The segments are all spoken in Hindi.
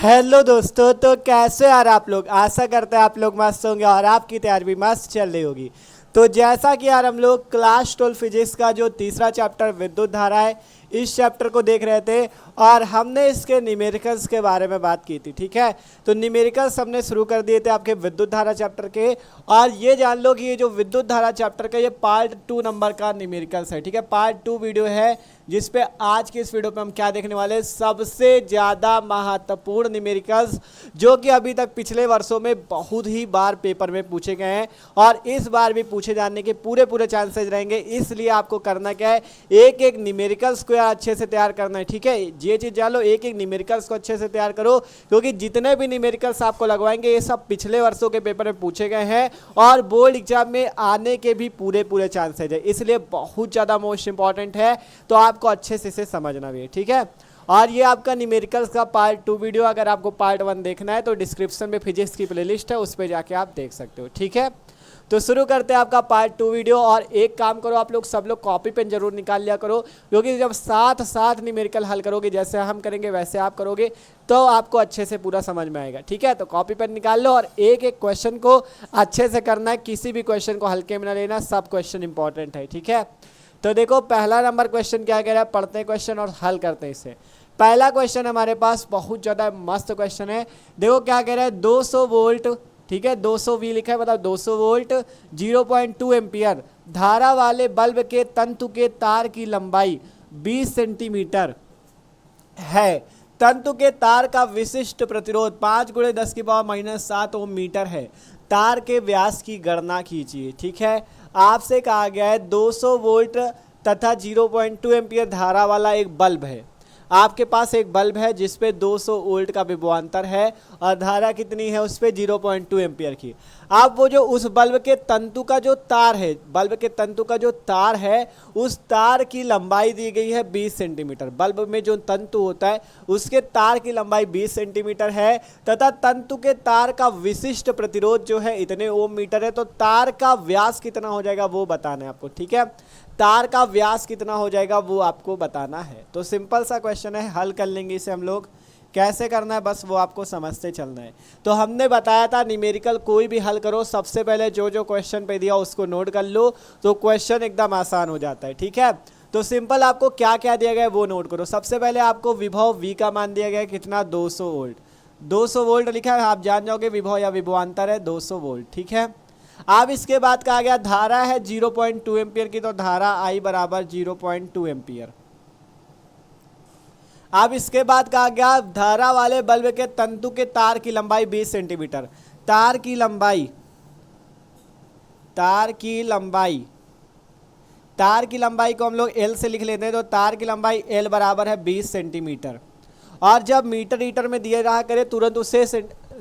हेलो दोस्तों, तो कैसे यार आप लोग। आशा करते हैं आप लोग मस्त होंगे और आपकी तैयारी भी मस्त चल रही होगी। तो जैसा कि यार हम लोग क्लास 12 फिजिक्स का जो तीसरा चैप्टर विद्युत धारा है, इस चैप्टर को देख रहे थे और हमने इसके न्यूमेरिकल्स के बारे में बात की थी। ठीक है, तो न्यूमेरिकल्स हमने शुरू कर दिए थे आपके विद्युत धारा चैप्टर के। और ये जान लो कि ये जो विद्युत धारा चैप्टर का ये पार्ट 2 नंबर का न्यूमेरिकल्स है। ठीक है, पार्ट 2 वीडियो है जिसपे आज के इस वीडियो पे हम क्या देखने वाले हैं, सबसे ज़्यादा महत्वपूर्ण न्यूमेरिकल्स जो कि अभी तक पिछले वर्षों में बहुत ही बार पेपर में पूछे गए हैं और इस बार भी पूछे जाने के पूरे चांसेस रहेंगे। इसलिए आपको करना क्या है, एक एक न्यूमेरिकल्स को अच्छे से तैयार करना है। ठीक है, ये चीज़ जान लो, एक एक न्यूमेरिकल्स को अच्छे से तैयार करो क्योंकि जितने भी न्यूमेरिकल्स आपको लगवाएंगे ये सब पिछले वर्षों के पेपर में पूछे गए हैं और बोर्ड एग्जाम में आने के भी पूरे चांसेस है, इसलिए बहुत ज़्यादा मोस्ट इंपॉर्टेंट है। तो आपको अच्छे से इसे समझना भी है। ठीक है, और ये आपका न्यूमेरिकल्स का पार्ट 2 वीडियो, अगर आपको पार्ट 1 देखना है तो डिस्क्रिप्शन में फिजिक्स की प्लेलिस्ट है, उस पर जाके आप देख सकते हो। ठीक है, तो शुरू करते हैं आपका पार्ट 2 वीडियो। और एक काम करो, आप लोग सब लोग कॉपी पेन जरूर निकाल लिया करो क्योंकि जब साथ साथ न्यूमेरिकल हल करोगे, जैसे हम करेंगे वैसे आप करोगे, तो आपको अच्छे से पूरा समझ में आएगा। ठीक है, तो कॉपी पेन निकाल लो और एक एक क्वेश्चन को अच्छे से करना है, किसी भी क्वेश्चन को हल्के में ना लेना, सब क्वेश्चन इंपॉर्टेंट है। ठीक है, तो देखो पहला नंबर क्वेश्चन क्या कह रहा है, पढ़ते हैं क्वेश्चन और हल करते हैं इसे। पहला क्वेश्चन हमारे पास बहुत ज़्यादा मस्त क्वेश्चन है। देखो क्या कह रहा है, 200 वोल्ट, ठीक है 200 वी लिखा है, मतलब 200 वोल्ट 0.2 एम्पियर धारा वाले बल्ब के तंतु के तार की लंबाई 20 सेंटीमीटर है। तंतु के तार का विशिष्ट प्रतिरोध 5 × 10⁻⁷ ओम मीटर है। तार के व्यास की गणना कीजिए। ठीक है, आपसे कहा गया है 200 वोल्ट तथा 0.2 एम्पियर धारा वाला एक बल्ब है। आपके पास एक बल्ब है जिस पे 200 वोल्ट का विभवांतर है और धारा कितनी है उस पर 0.2 एम्पियर की। आप वो जो उस बल्ब के तंतु का जो तार है, बल्ब के तंतु का जो तार है, उस तार की लंबाई दी गई है 20 सेंटीमीटर। बल्ब में जो तंतु होता है उसके तार की लंबाई 20 सेंटीमीटर है तथा तंतु के तार का विशिष्ट प्रतिरोध जो है इतने ओम मीटर है। तो तार का व्यास कितना हो जाएगा वो बताना है आपको। ठीक है, तार का व्यास कितना हो जाएगा वो आपको बताना है। तो सिंपल सा क्वेश्चन है, हल कर लेंगे इसे हम लोग। कैसे करना है बस वो आपको समझते चलना है। तो हमने बताया था न्यूमेरिकल कोई भी हल करो, सबसे पहले जो जो क्वेश्चन पे दिया उसको नोट कर लो, तो क्वेश्चन एकदम आसान हो जाता है। ठीक है, तो सिंपल आपको क्या क्या दिया गया है वो नोट करो। सबसे पहले आपको विभव V का मान दिया गया है कितना, 200 वोल्ट। 200 वोल्ट लिखा है, आप जान जाओगे विभव या विभवांतर है 200 वोल्ट। ठीक है, अब इसके बाद कहा गया धारा है 0.2 एम्पियर की, तो धारा I बराबर 0.2 एम्पियर। अब इसके बाद कहा गया धारा वाले बल्ब के तंतु के तार की लंबाई 20 सेंटीमीटर। तार की लंबाई को हम लोग L से लिख लेते हैं, तो तार की लंबाई L बराबर है 20 सेंटीमीटर। और जब मीटर ईटर में दिया रहा करे तुरंत उसे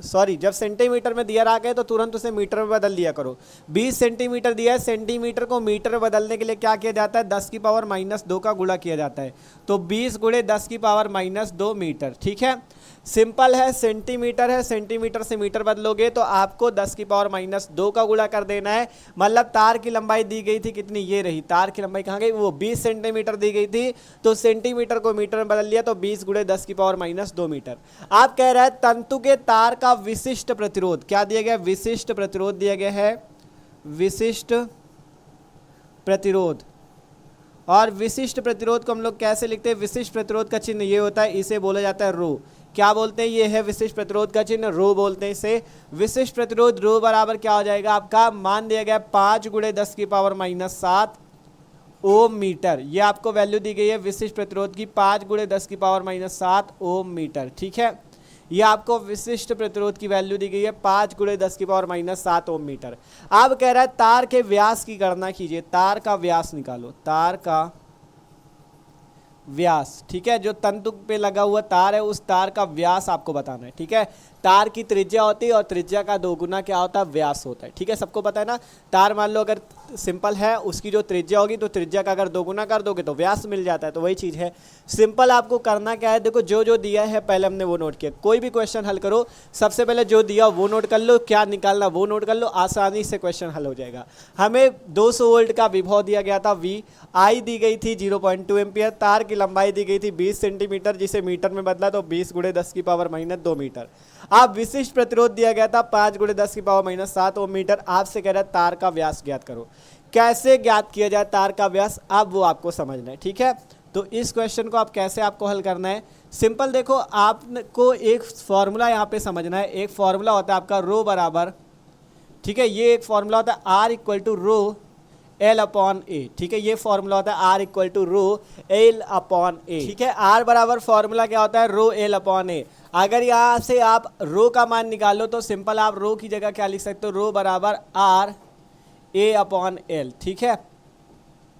जब सेंटीमीटर में दिया रहा है तो तुरंत उसे मीटर में बदल दिया करो। 20 सेंटीमीटर दिया है, सेंटीमीटर को मीटर में बदलने के लिए क्या किया जाता है, 10⁻⁻2 का गुणा किया जाता है, तो 20 × 10⁻2 मीटर। ठीक है, सिंपल है, सेंटीमीटर है, सेंटीमीटर से मीटर बदलोगे तो आपको 10⁻2 का गुणा कर देना है। मतलब तार की लंबाई दी गई थी कितनी, ये रही तार की लंबाई, कहाँ गई वो 20 सेंटीमीटर दी गई थी, तो सेंटीमीटर को मीटर में बदल लिया तो 20 × 10⁻2 मीटर। आप कह रहे हैं तंतु के तार का विशिष्ट प्रतिरोध क्या दिया गया, विशिष्ट प्रतिरोध दिया गया है, विशिष्ट प्रतिरोध। और विशिष्ट प्रतिरोध को हम लोग कैसे लिखते हैं, विशिष्ट प्रतिरोध का चिन्ह ये होता है, इसे बोला जाता है रो। क्या बोलते हैं, ये है विशिष्ट प्रतिरोध का चिन्ह, रो बोलते हैं इसे। विशिष्ट प्रतिरोध रो बराबर क्या हो जाएगा, आपका मान दिया गया 5 × 10⁻⁷ ओम मीटर। ये आपको वैल्यू दी गई है विशिष्ट प्रतिरोध की, 5 × 10⁻⁷ ओम मीटर। ठीक है, ये आपको विशिष्ट प्रतिरोध की वैल्यू दी गई है 5 × 10⁻⁷ ओम मीटर। अब कह रहा है तार के व्यास की गणना कीजिए। तार का व्यास निकालो, तार का व्यास। ठीक है, जो तंतु पे लगा हुआ तार है उस तार का व्यास आपको बताना है। ठीक है, तार की त्रिज्या होती है और त्रिज्या का दोगुना क्या होता है, व्यास होता है। ठीक है, सबको पता है ना। तार मान लो अगर सिंपल है, उसकी जो त्रिज्या होगी तो त्रिज्या का अगर दोगुना कर दोगे तो व्यास मिल जाता है, तो वही चीज़ है। सिंपल आपको करना क्या है, देखो जो जो दिया है पहले हमने वो नोट किया। कोई भी क्वेश्चन हल करो सबसे पहले जो दिया वो नोट कर लो, क्या निकालना वो नोट कर लो, आसानी से क्वेश्चन हल हो जाएगा। हमें 200 वोल्ट का विभव दिया गया था V, आई दी गई थी 0.2 एम्पियर, तार की लंबाई दी गई थी 20 सेंटीमीटर, जिसे मीटर में बदला तो 20 × 10⁻⁻2 मीटर। आप विशिष्ट प्रतिरोध दिया गया था 5 × 10⁻⁷ ओम मीटर। आपसे कह रहा है तार का व्यास ज्ञात करो। कैसे ज्ञात किया जाए तार का व्यास, अब वो आपको समझना है, ठीक है। तो इस क्वेश्चन को आप कैसे आपको हल करना है, सिंपल देखो आपको एक फॉर्मूला यहाँ पे समझना है। एक फॉर्मूला होता है आपका रो बराबर, ठीक है, ये एक फॉर्मूला होता है R = रो L/A, ठीक है, ये फॉर्मूला होता है R = रो L/A, ठीक है। R बराबर फॉर्मूला क्या होता है, रो L/A। अगर यहाँ से आप रो का मान निकालो तो सिंपल आप रो की जगह क्या लिख सकते हो, रो बराबर RA/L, ठीक है,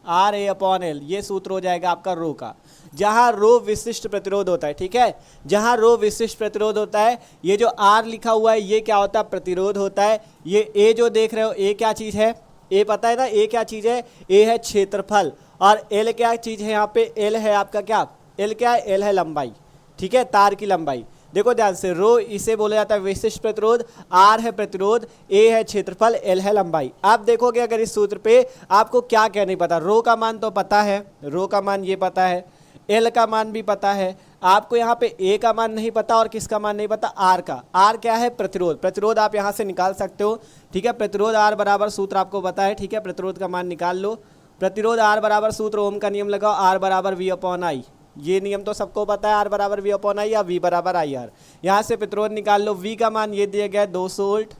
RA/L, ये सूत्र हो जाएगा आपका रो का। जहाँ रो विशिष्ट प्रतिरोध होता है, ठीक है, जहाँ रो विशिष्ट प्रतिरोध होता है, ये जो R लिखा हुआ है ये क्या होता है, प्रतिरोध होता है। ये A जो देख रहे हो, A क्या चीज़ है, A पता है ना, A क्या चीज़ है, A है क्षेत्रफल, और L क्या चीज़ है, यहाँ पे L है आपका क्या, L क्या है, L है लंबाई, ठीक है, तार की लंबाई। देखो ध्यान से, रो इसे बोला जाता है विशिष्ट प्रतिरोध, R है प्रतिरोध, A है क्षेत्रफल, L है लंबाई। आप देखोगे अगर इस सूत्र पे आपको क्या क्या नहीं पता, रो का मान तो पता है, रो का मान ये पता है, L का मान भी पता है, आपको यहाँ पे A का मान नहीं पता, और किसका मान नहीं पता, R का। R क्या है, प्रतिरोध, प्रतिरोध आप यहाँ से निकाल सकते हो, ठीक है, प्रतिरोध R बराबर सूत्र आपको पता है, ठीक है, प्रतिरोध का मान निकाल लो। प्रतिरोध R बराबर सूत्र, ओम का नियम लगाओ, R बराबर V/I, ये नियम तो सबको पता है, R बराबर V/I या V बराबर IR। यहाँ से प्रतिरोध निकाल लो, V का मान ये दिया गया है 200 वोल्ट,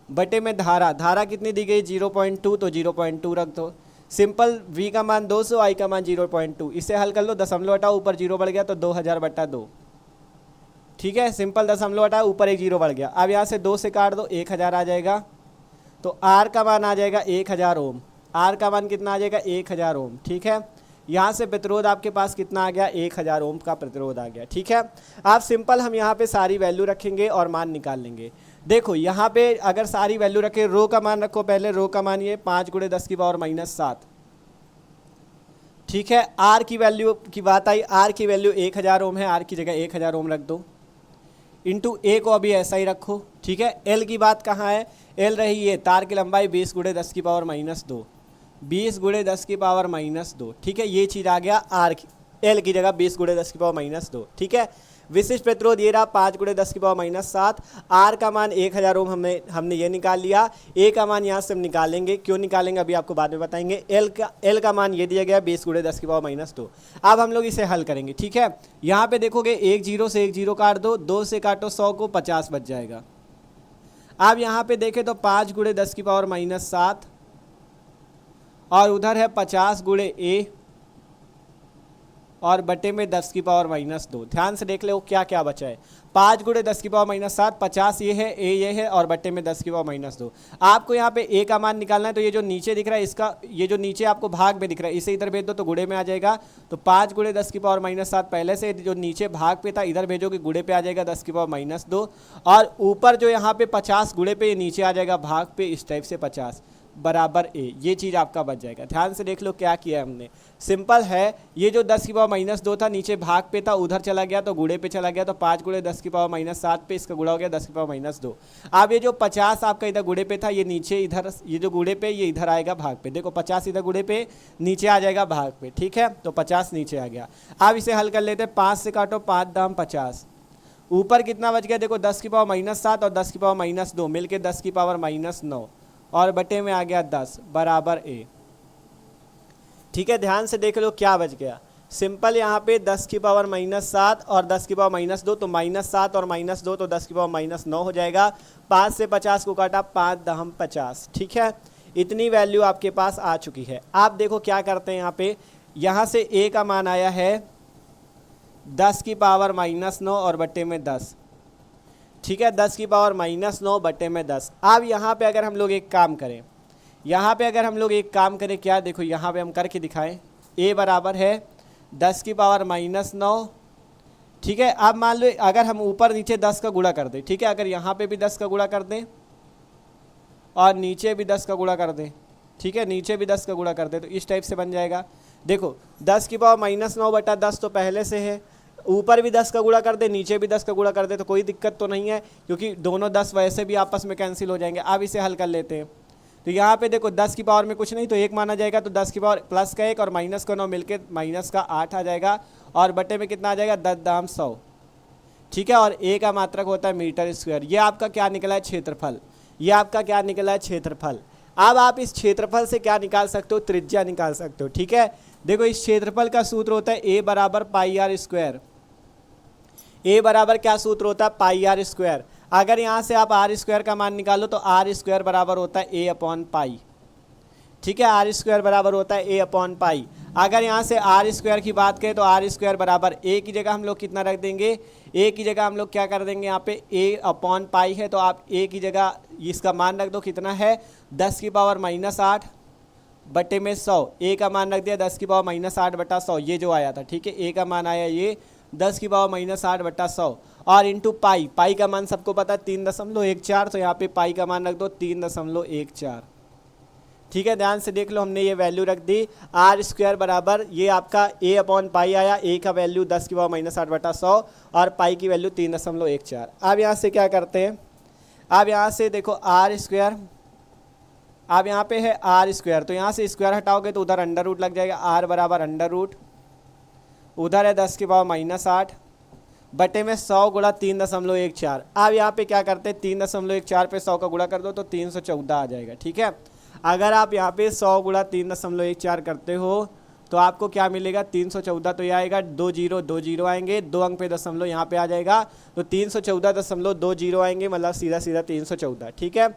बटे में धारा, धारा कितनी दी गई 0.2, तो 0.2 रख दो। सिंपल, V का मान 200, I का मान 0.2, इसे हल कर लो, दशमलव हटाओ, ऊपर 0 बढ़ गया तो 2000/2, ठीक है, सिंपल दशमलव हटाओ, ऊपर एक 0 बढ़ गया। अब यहाँ से 2 से काट दो, 1000 आ जाएगा, तो R का मान आ जाएगा 1000 ओम, R का मान कितना आ जाएगा 1000 ओम, ठीक है। यहाँ से प्रतिरोध आपके पास कितना आ गया, 1000 ओम का प्रतिरोध आ गया, ठीक है। आप सिंपल हम यहाँ पे सारी वैल्यू रखेंगे और मान निकाल लेंगे। देखो यहाँ पे अगर सारी वैल्यू रखें, रो का मान रखो पहले, रो का मान ये 5 × 10⁻⁷, ठीक है। R की वैल्यू की बात आई, R की वैल्यू 1000 ओम है, R की जगह 1000 ओम रख दो, इंटू A को अभी ऐसा ही रखो, ठीक है। L की बात कहाँ है, L रही ये तार की लंबाई 20 × 10⁻⁻2, 20 × 10⁻⁻2, ठीक है, ये चीज़ आ गया R की, L की जगह 20 × 10⁻⁻2, ठीक है। विशिष्ट प्रतिरोध ये रहा 5 × 10⁻⁷, R का मान 1000 ओम हमने ये निकाल लिया, A का मान यहाँ से हम निकालेंगे, क्यों निकालेंगे अभी आपको बाद में बताएंगे। L का मान ये दिया गया 20 × 10⁻⁻2। अब हम लोग इसे हल करेंगे, ठीक है। यहाँ पे देखोगे 1 0 से 1 0 काट दो, 2 से काटो 100 को, 50 बच जाएगा। अब यहाँ पे देखें तो 5 × 10⁻⁷, और उधर है 50 × A, और बटे में 10⁻⁻2। ध्यान से देख लो क्या क्या बचा है, 5 × 10⁻⁷, 50 ये है, A ये है, और बटे में 10⁻⁻2। आपको यहाँ पे A का मान निकालना है, तो ये जो नीचे दिख रहा है इसका, ये जो नीचे आपको भाग में दिख रहा है, इसे इधर भेज दो तो गुणे में आ जाएगा। तो 5 × 10⁻⁷ पहले से जो नीचे भाग पे था इधर भेजोगे, गुणे पे आ जाएगा 10⁻⁻2, और ऊपर जो यहाँ पे 50 गुणे पे, ये नीचे आ जाएगा भाग पे, इस टाइप से 50 बराबर A, ये चीज़ आपका बच जाएगा। ध्यान से देख लो क्या किया है हमने, सिंपल है, ये जो 10⁻⁻2 था नीचे भाग पे था, उधर चला गया तो गुणे पे चला गया, तो 5 × 10⁻⁷ पे इसका गुणा हो गया 10⁻⁻2। अब ये जो 50 आपका इधर गुणे पे था, ये नीचे इधर, ये जो गुणे पे ये इधर आएगा भाग पे, देखो 50 इधर गुणे पे, नीचे आ जाएगा भाग पे, ठीक है, तो 50 नीचे आ गया। अब इसे हल कर लेते हैं, 5 से काटो, 5 दाम 50, ऊपर कितना बच गया देखो 10⁻⁻7 और 10⁻⁻2 मिलके 10⁻⁻9, और बटे में आ गया 10 बराबर A, ठीक है। ध्यान से देख लो क्या बच गया, सिंपल यहाँ पे 10⁻⁻7 और 10⁻⁻2, तो -7 और -2 तो 10⁻⁻9 हो जाएगा। 5 से 50 को काटा, 5 दहम 50, ठीक है। इतनी वैल्यू आपके पास आ चुकी है। आप देखो क्या करते हैं, यहाँ पे यहाँ से A का मान आया है 10⁻⁻9 और बटे में 10, ठीक है, 10⁻⁻9 बटे में 10। अब यहाँ पे अगर हम लोग एक काम करें, यहाँ पे अगर हम लोग एक काम करें, क्या देखो यहाँ पे हम करके दिखाएं, A बराबर है 10⁻⁻9, ठीक है। अब मान लो अगर हम ऊपर नीचे 10 का गुणा कर दें, ठीक है, अगर यहाँ पे भी 10 का गुणा कर दें और नीचे भी 10 का गुणा कर दें, ठीक है, नीचे भी 10 का गुणा कर दे तो इस टाइप से बन जाएगा। देखो 10 की पावर -9/10 तो पहले से है, ऊपर भी 10 का गुणा कर दे, नीचे भी 10 का गुणा कर दे तो कोई दिक्कत तो नहीं है, क्योंकि दोनों 10 वैसे भी आपस में कैंसिल हो जाएंगे। अब इसे हल कर लेते हैं। तो यहाँ पे देखो 10 की पावर में कुछ नहीं तो 1 माना जाएगा, तो 10 की पावर प्लस का 1 और माइनस का 9 मिलके माइनस का 8 आ जाएगा, और बटे में कितना आ जाएगा 10(100), ठीक है। और ए का मात्रक होता है मीटर स्क्वायर। ये आपका क्या निकला है, क्षेत्रफल। ये आपका क्या निकला है, क्षेत्रफल। अब आप इस क्षेत्रफल से क्या निकाल सकते हो, त्रिज्या निकाल सकते हो, ठीक है। देखो इस क्षेत्रफल का सूत्र होता है ए बराबर पाई आर स्क्वायर। ए बराबर क्या सूत्र होता है, पाई आर स्क्वायर। अगर यहाँ से आप आर स्क्वायर का मान निकालो तो आर स्क्वायर बराबर होता है ए अपॉन पाई, ठीक है। आर स्क्वायर बराबर होता है ए अपॉन पाई। अगर यहाँ से आर स्क्वायर की बात करें तो आर स्क्वायर बराबर ए की जगह हम लोग कितना रख देंगे, ए की जगह हम लोग क्या कर देंगे, यहाँ पे ए अपॉन पाई है तो आप ए की जगह इसका मान रख दो, कितना है 10 की पावर -8 बटे में 100। ए का मान रख दिया 10 की पावर -8/100, ये जो आया था, ठीक है। ए का मान आया ये 10 की पावर -8/100 और इंटू पाई। पाई का मान सबको पता है 3.14, तो यहाँ पे पाई का मान रख दो 3.14, ठीक है। ध्यान से देख लो, हमने ये वैल्यू रख दी। आर स्क्वायर बराबर ये आपका ए अपॉन पाई आया, ए का वैल्यू 10 की पावर -8/100 और पाई की वैल्यू 3.14। अब यहाँ से क्या करते हैं, अब यहाँ से देखो आर स्क्वायर, अब यहाँ पे है आर स्क्वायर, तो यहाँ से स्क्वायर हटाओगे तो उधर अंडर रूट लग जाएगा। आर बराबर अंडर रूट, उधर है 10 की पावर -8 बटे में 100 गुणा 3.14। अब यहाँ पे क्या करते हैं, 3.14 पे 100 का गुणा कर दो तो 314 आ जाएगा, ठीक है। अगर आप यहाँ पे 100 गुणा 3.14 करते हो तो आपको क्या मिलेगा, 314 तो ये आएगा, 2 आएंगे, 2 अंक पे दशमलव यहाँ पे आ जाएगा तो 314.20 आएंगे, मतलब सीधा सीधा 314, ठीक है।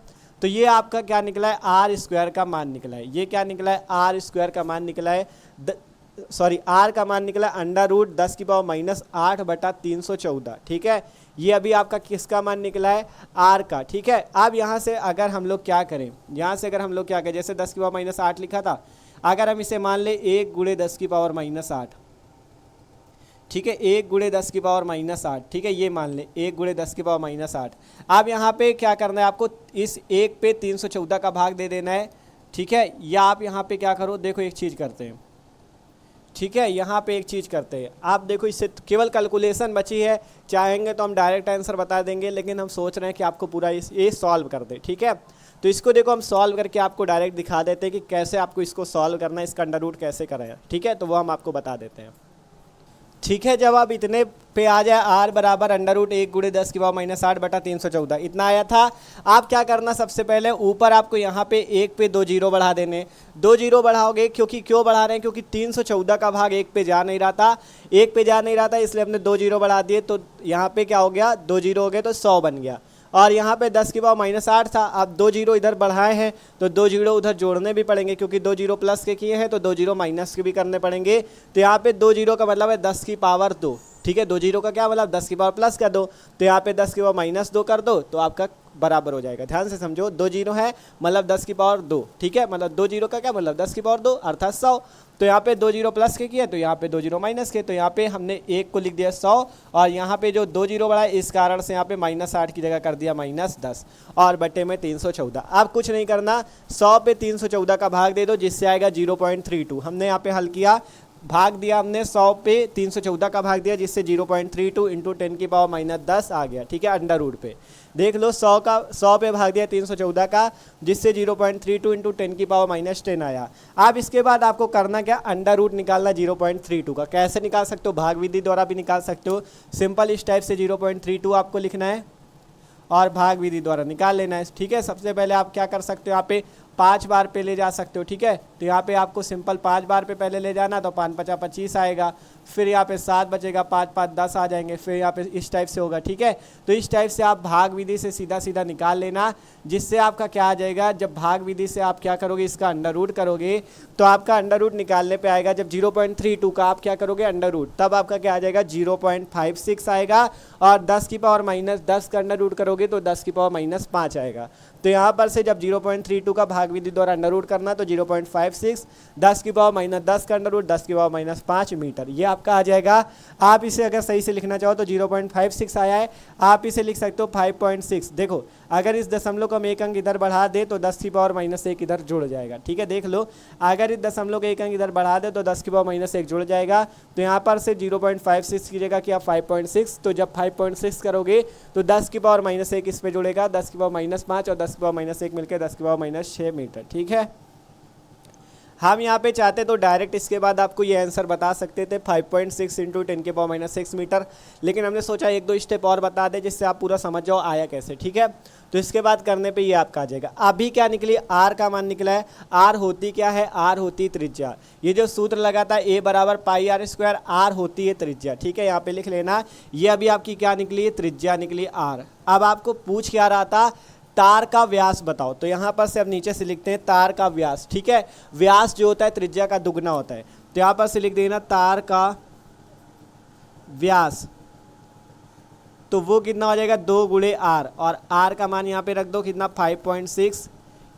तो ये आपका क्या निकला है, आर स्क्वायर का मान निकला है। ये क्या निकला है, आर स्क्वायर का मान निकला है, आर का मान निकला अंडर रूट 10 की पावर -8/314, ठीक है। ये अभी आपका किसका मान निकला है, आर का, ठीक है। अब यहाँ से अगर हम लोग क्या करें, यहाँ से अगर हम लोग क्या करें, जैसे 10 की पावर -8 लिखा था, अगर हम इसे मान ले 1 × 10 की पावर -8, ठीक है, 1 × 10 की पावर -8, ठीक है, ये मान ले 1 × 10 की पावर -8। अब यहाँ पे क्या करना है आपको, इस 1 पे 314 का भाग दे देना है, ठीक है। या आप यहाँ पे क्या करो, देखो एक चीज़ करते हैं, ठीक है। यहाँ पे एक चीज़ करते हैं, आप देखो इससे केवल कैलकुलेशन बची है, चाहेंगे तो हम डायरेक्ट आंसर बता देंगे, लेकिन हम सोच रहे हैं कि आपको पूरा ये सॉल्व कर दे, ठीक है। तो इसको देखो हम सॉल्व करके आपको डायरेक्ट दिखा देते हैं कि कैसे आपको इसको सॉल्व करना है, इसका अंडर रूट कैसे करें, ठीक है। तो वो हम आपको बता देते हैं, ठीक है। जब आप इतने पे आ जाए आर बराबर अंडर रूट 1 × 10 की पावर -8/314, इतना आया था। आप क्या करना, सबसे पहले ऊपर आपको यहाँ पे 1 पे 2 जीरो बढ़ा देने, 2 जीरो बढ़ाओगे, क्योंकि क्यों बढ़ा रहे हैं, क्योंकि 314 का भाग 1 पे जा नहीं रहा था, 1 पे जा नहीं रहा था, इसलिए हमने 2 जीरो बढ़ा दिए। तो यहाँ पे क्या हो गया, 2 जीरो हो गए तो 100 बन गया। और यहाँ पे 10 की पावर -8 था, अब 2 जीरो इधर बढ़ाए हैं तो 2 जीरो उधर जोड़ने भी पड़ेंगे, क्योंकि 2 जीरो प्लस के किए हैं तो 2 जीरो माइनस के भी करने पड़ेंगे। तो यहाँ पे 2 जीरो का मतलब है 10 की पावर 2, ठीक है। 2 जीरो का क्या मतलब, 10 की पावर प्लस कर दो, तो यहाँ पे 10 की पावर -2 कर दो तो आपका बराबर हो जाएगा। ध्यान से समझो, 2 जीरो है मतलब 10 की पावर 2, ठीक है। मतलब 2 जीरो का क्या मतलब 10 की पावर 2 अर्थात 100। तो यहाँ पे 2 जीरो प्लस के किया तो यहाँ पे 2 जीरो माइनस के, तो यहाँ पे हमने 1 को लिख दिया 100 और यहाँ पे जो 2 जीरो बढ़ा इस कारण से यहाँ पे -8 की जगह कर दिया -10 और बटे में 314। अब कुछ नहीं करना, 100 पे 314 का भाग दे दो, जिससे आएगा 0.32। हमने यहाँ पे हल किया, भाग दिया हमने 100 पे 314 का भाग दिया, जिससे 0.32 × 10 की पावर -10 आ गया, ठीक है, अंडर रूट पे। देख लो 100 पे भाग दिया 314 का, जिससे 0.32 × 10 की पावर -10 आया। अब इसके बाद आपको करना क्या, अंडर रूट निकालना 0.32 का। कैसे निकाल सकते हो, भाग विधि द्वारा भी निकाल सकते हो। सिंपल इस टाइप से 0.32 आपको लिखना है और भाग विधि द्वारा निकाल लेना है, ठीक है। सबसे पहले आप क्या कर सकते हो, यहाँ पे 5 बार पे ले जा सकते हो, ठीक है। तो यहाँ पे आपको सिंपल 5 बार पे पहले ले जाना, तो 5 × 5 = 25 आएगा, फिर यहाँ पे 7 बचेगा, 5 × 5 = 10 आ जाएंगे, फिर यहाँ पे इस टाइप से होगा, ठीक है। तो इस टाइप से आप भाग विधि से सीधा सीधा निकाल लेना, जिससे आपका क्या आ जाएगा, जब भाग विधि से आप क्या करोगे, इसका अंडर रूट करोगे तो आपका अंडर रूट निकालने पे आएगा, जब 0.32 का आप क्या करोगे अंडर रूट, तब आपका क्या आ जाएगा 0.56 आएगा। और 10 की पावर -10 का अंडर रूट करोगे तो 10 की पावर -5 आएगा। तो यहाँ पर से जब 0.32 का भाग भाग विधि द्वारा अंडर रूट करना तो 0.56, 10 की पावर माइनस 10 का अंडर रूट 10 की पावर माइनस 5 मीटर, ये आपका आ जाएगा। आप इसे अगर सही से लिखना चाहो तो 0.56 आया है, आप इसे लिख सकते हो 5.6। देखो अगर इस दशमलव को हम एक अंक इधर बढ़ा दे तो 10 की पावर माइनस 1 इधर जुड़ जाएगा, ठीक है। देख लो अगर इस दशमलव को एक अंक इधर बढ़ा दे तो 10 की पावर माइनस 1 जुड़ जाएगा, तो यहाँ पर से 0.56 की जगह किया 5.6, तो जब 5.6 करोगे तो 10 की पावर माइनस 1 इस पे जुड़ेगा, 10 की पावर माइनस 5 और 10 की पावर माइनस 1 मिलकर 10 की पावर माइनस 6 मीटर, ठीक है। हम यहाँ पे चाहते तो डायरेक्ट इसके बाद आपको ये आंसर बता सकते थे 5.6 इंटू 10 के पावर माइनस 6 मीटर, लेकिन हमने सोचा एक दो स्टेप और बता दे जिससे आप पूरा समझ जाओ आया कैसे, ठीक है। तो इसके बाद करने पे ये आपका आ जाएगा। अभी क्या निकली, आर का मान निकला है। आर होती क्या है, आर होती त्रिज्या। ये जो सूत्र लगा था ए बराबर पाई आर स्क्वायर, आर होती है त्रिज्या, ठीक है। यहाँ पे लिख लेना, ये अभी आपकी क्या निकली है, त्रिज्या निकली आर। अब आपको पूछ क्या रहा था, तार का व्यास बताओ, तो यहाँ पर से अब नीचे से लिखते हैं तार का व्यास, ठीक है। व्यास जो होता है त्रिज्या का दुगना होता है, तो यहाँ पर से लिख देना तार का व्यास, तो वो कितना हो जाएगा 2 गुणे आर, और आर का मान यहाँ पे रख दो कितना 5.6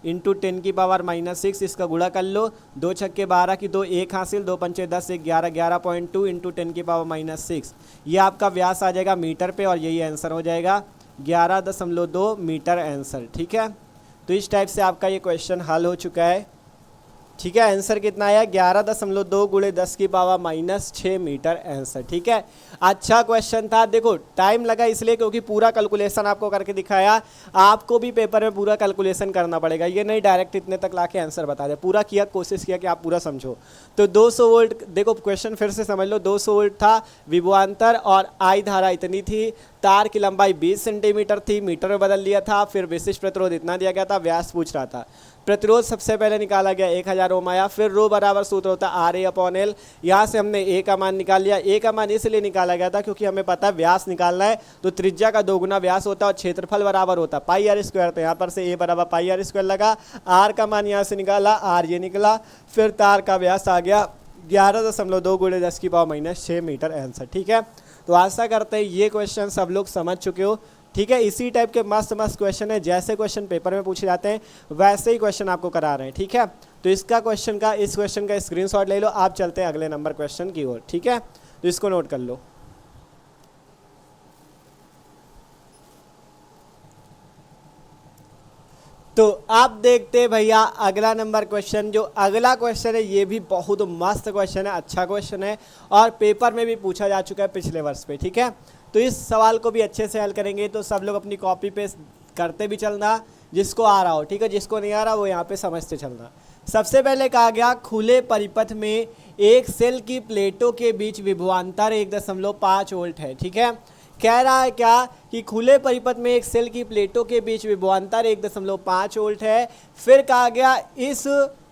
इंटू 10 की पावर माइनस 6, इसका गुणा कर लो, 2 छक्के 12 की 2 1 हासिल, 2 पंचे 10 1 11, 11.2 इंटू 10 की पावर माइनस 6, ये आपका व्यास आ जाएगा मीटर पे, और यही आंसर हो जाएगा 11.2 मीटर आंसर, ठीक है। तो इस टाइप से आपका ये क्वेश्चन हल हो चुका है, ठीक है। आंसर कितना आया 11.2 गुणे 10 की पावर माइनस 6 मीटर आंसर, ठीक है। अच्छा क्वेश्चन था। देखो टाइम लगा इसलिए क्योंकि पूरा कैलकुलेशन आपको करके दिखाया, आपको भी पेपर में पूरा कैलकुलेशन करना पड़ेगा, ये नहीं डायरेक्ट इतने तक लाके आंसर बता दे, पूरा किया, कोशिश किया कि आप पूरा समझो। तो 200 वोल्ट, देखो क्वेश्चन फिर से समझ लो, 200 वोल्ट था, विभवांतर और आई धारा इतनी थी, तार की लंबाई 20 सेंटीमीटर थी, मीटर में बदल लिया था, फिर विशिष्ट प्रतिरोध इतना दिया गया था, व्यास पूछ रहा था। प्रतिरोध सबसे पहले निकाला गया 1000 ओम आया, फिर रो बराबर सूत्र होता है आर ए अपॉन एल, यहाँ से हमने ए का मान निकाल लिया। ए का मान इसलिए निकाला गया था क्योंकि हमें पता है व्यास निकालना है तो त्रिज्या का दोगुना व्यास होता है और क्षेत्रफल बराबर होता है पाई आर स्क्वायर, तो यहाँ पर से ए बराबर पाई आर स्क्वायर लगा, आर का मान यहाँ से निकाला, आर ये निकला, फिर तार का व्यास आ गया 11.2 गुणे 10 की पावर माइनस 6 मीटर आंसर, ठीक है। तो आशा करते हैं ये क्वेश्चन सब लोग समझ चुके हो, ठीक है। इसी टाइप के मस्त मस्त क्वेश्चन है, जैसे क्वेश्चन पेपर में पूछे जाते हैं वैसे ही क्वेश्चन आपको करा रहे हैं, ठीक है। तो इस क्वेश्चन का स्क्रीनशॉट ले लो, आप चलते हैं अगले नंबर क्वेश्चन की ओर, ठीक है। तो इसको नोट कर लो। तो आप देखते हैं भैया अगला नंबर क्वेश्चन, जो अगला क्वेश्चन है ये भी बहुत मस्त क्वेश्चन है, अच्छा क्वेश्चन है, और पेपर में भी पूछा जा चुका है पिछले वर्ष पे, ठीक है। तो इस सवाल को भी अच्छे से हल करेंगे, तो सब लोग अपनी कॉपी पे करते भी चलना, जिसको आ रहा हो, ठीक है, जिसको नहीं आ रहा वो यहाँ पे समझते चलना। सबसे पहले कहा गया खुले परिपथ में एक सेल की प्लेटों के बीच विभवांतर 1.5 वोल्ट है, ठीक है। कह रहा है क्या कि खुले परिपथ में एक सेल की प्लेटों के बीच विभवांतर 1.5 वोल्ट है। फिर कहा गया इस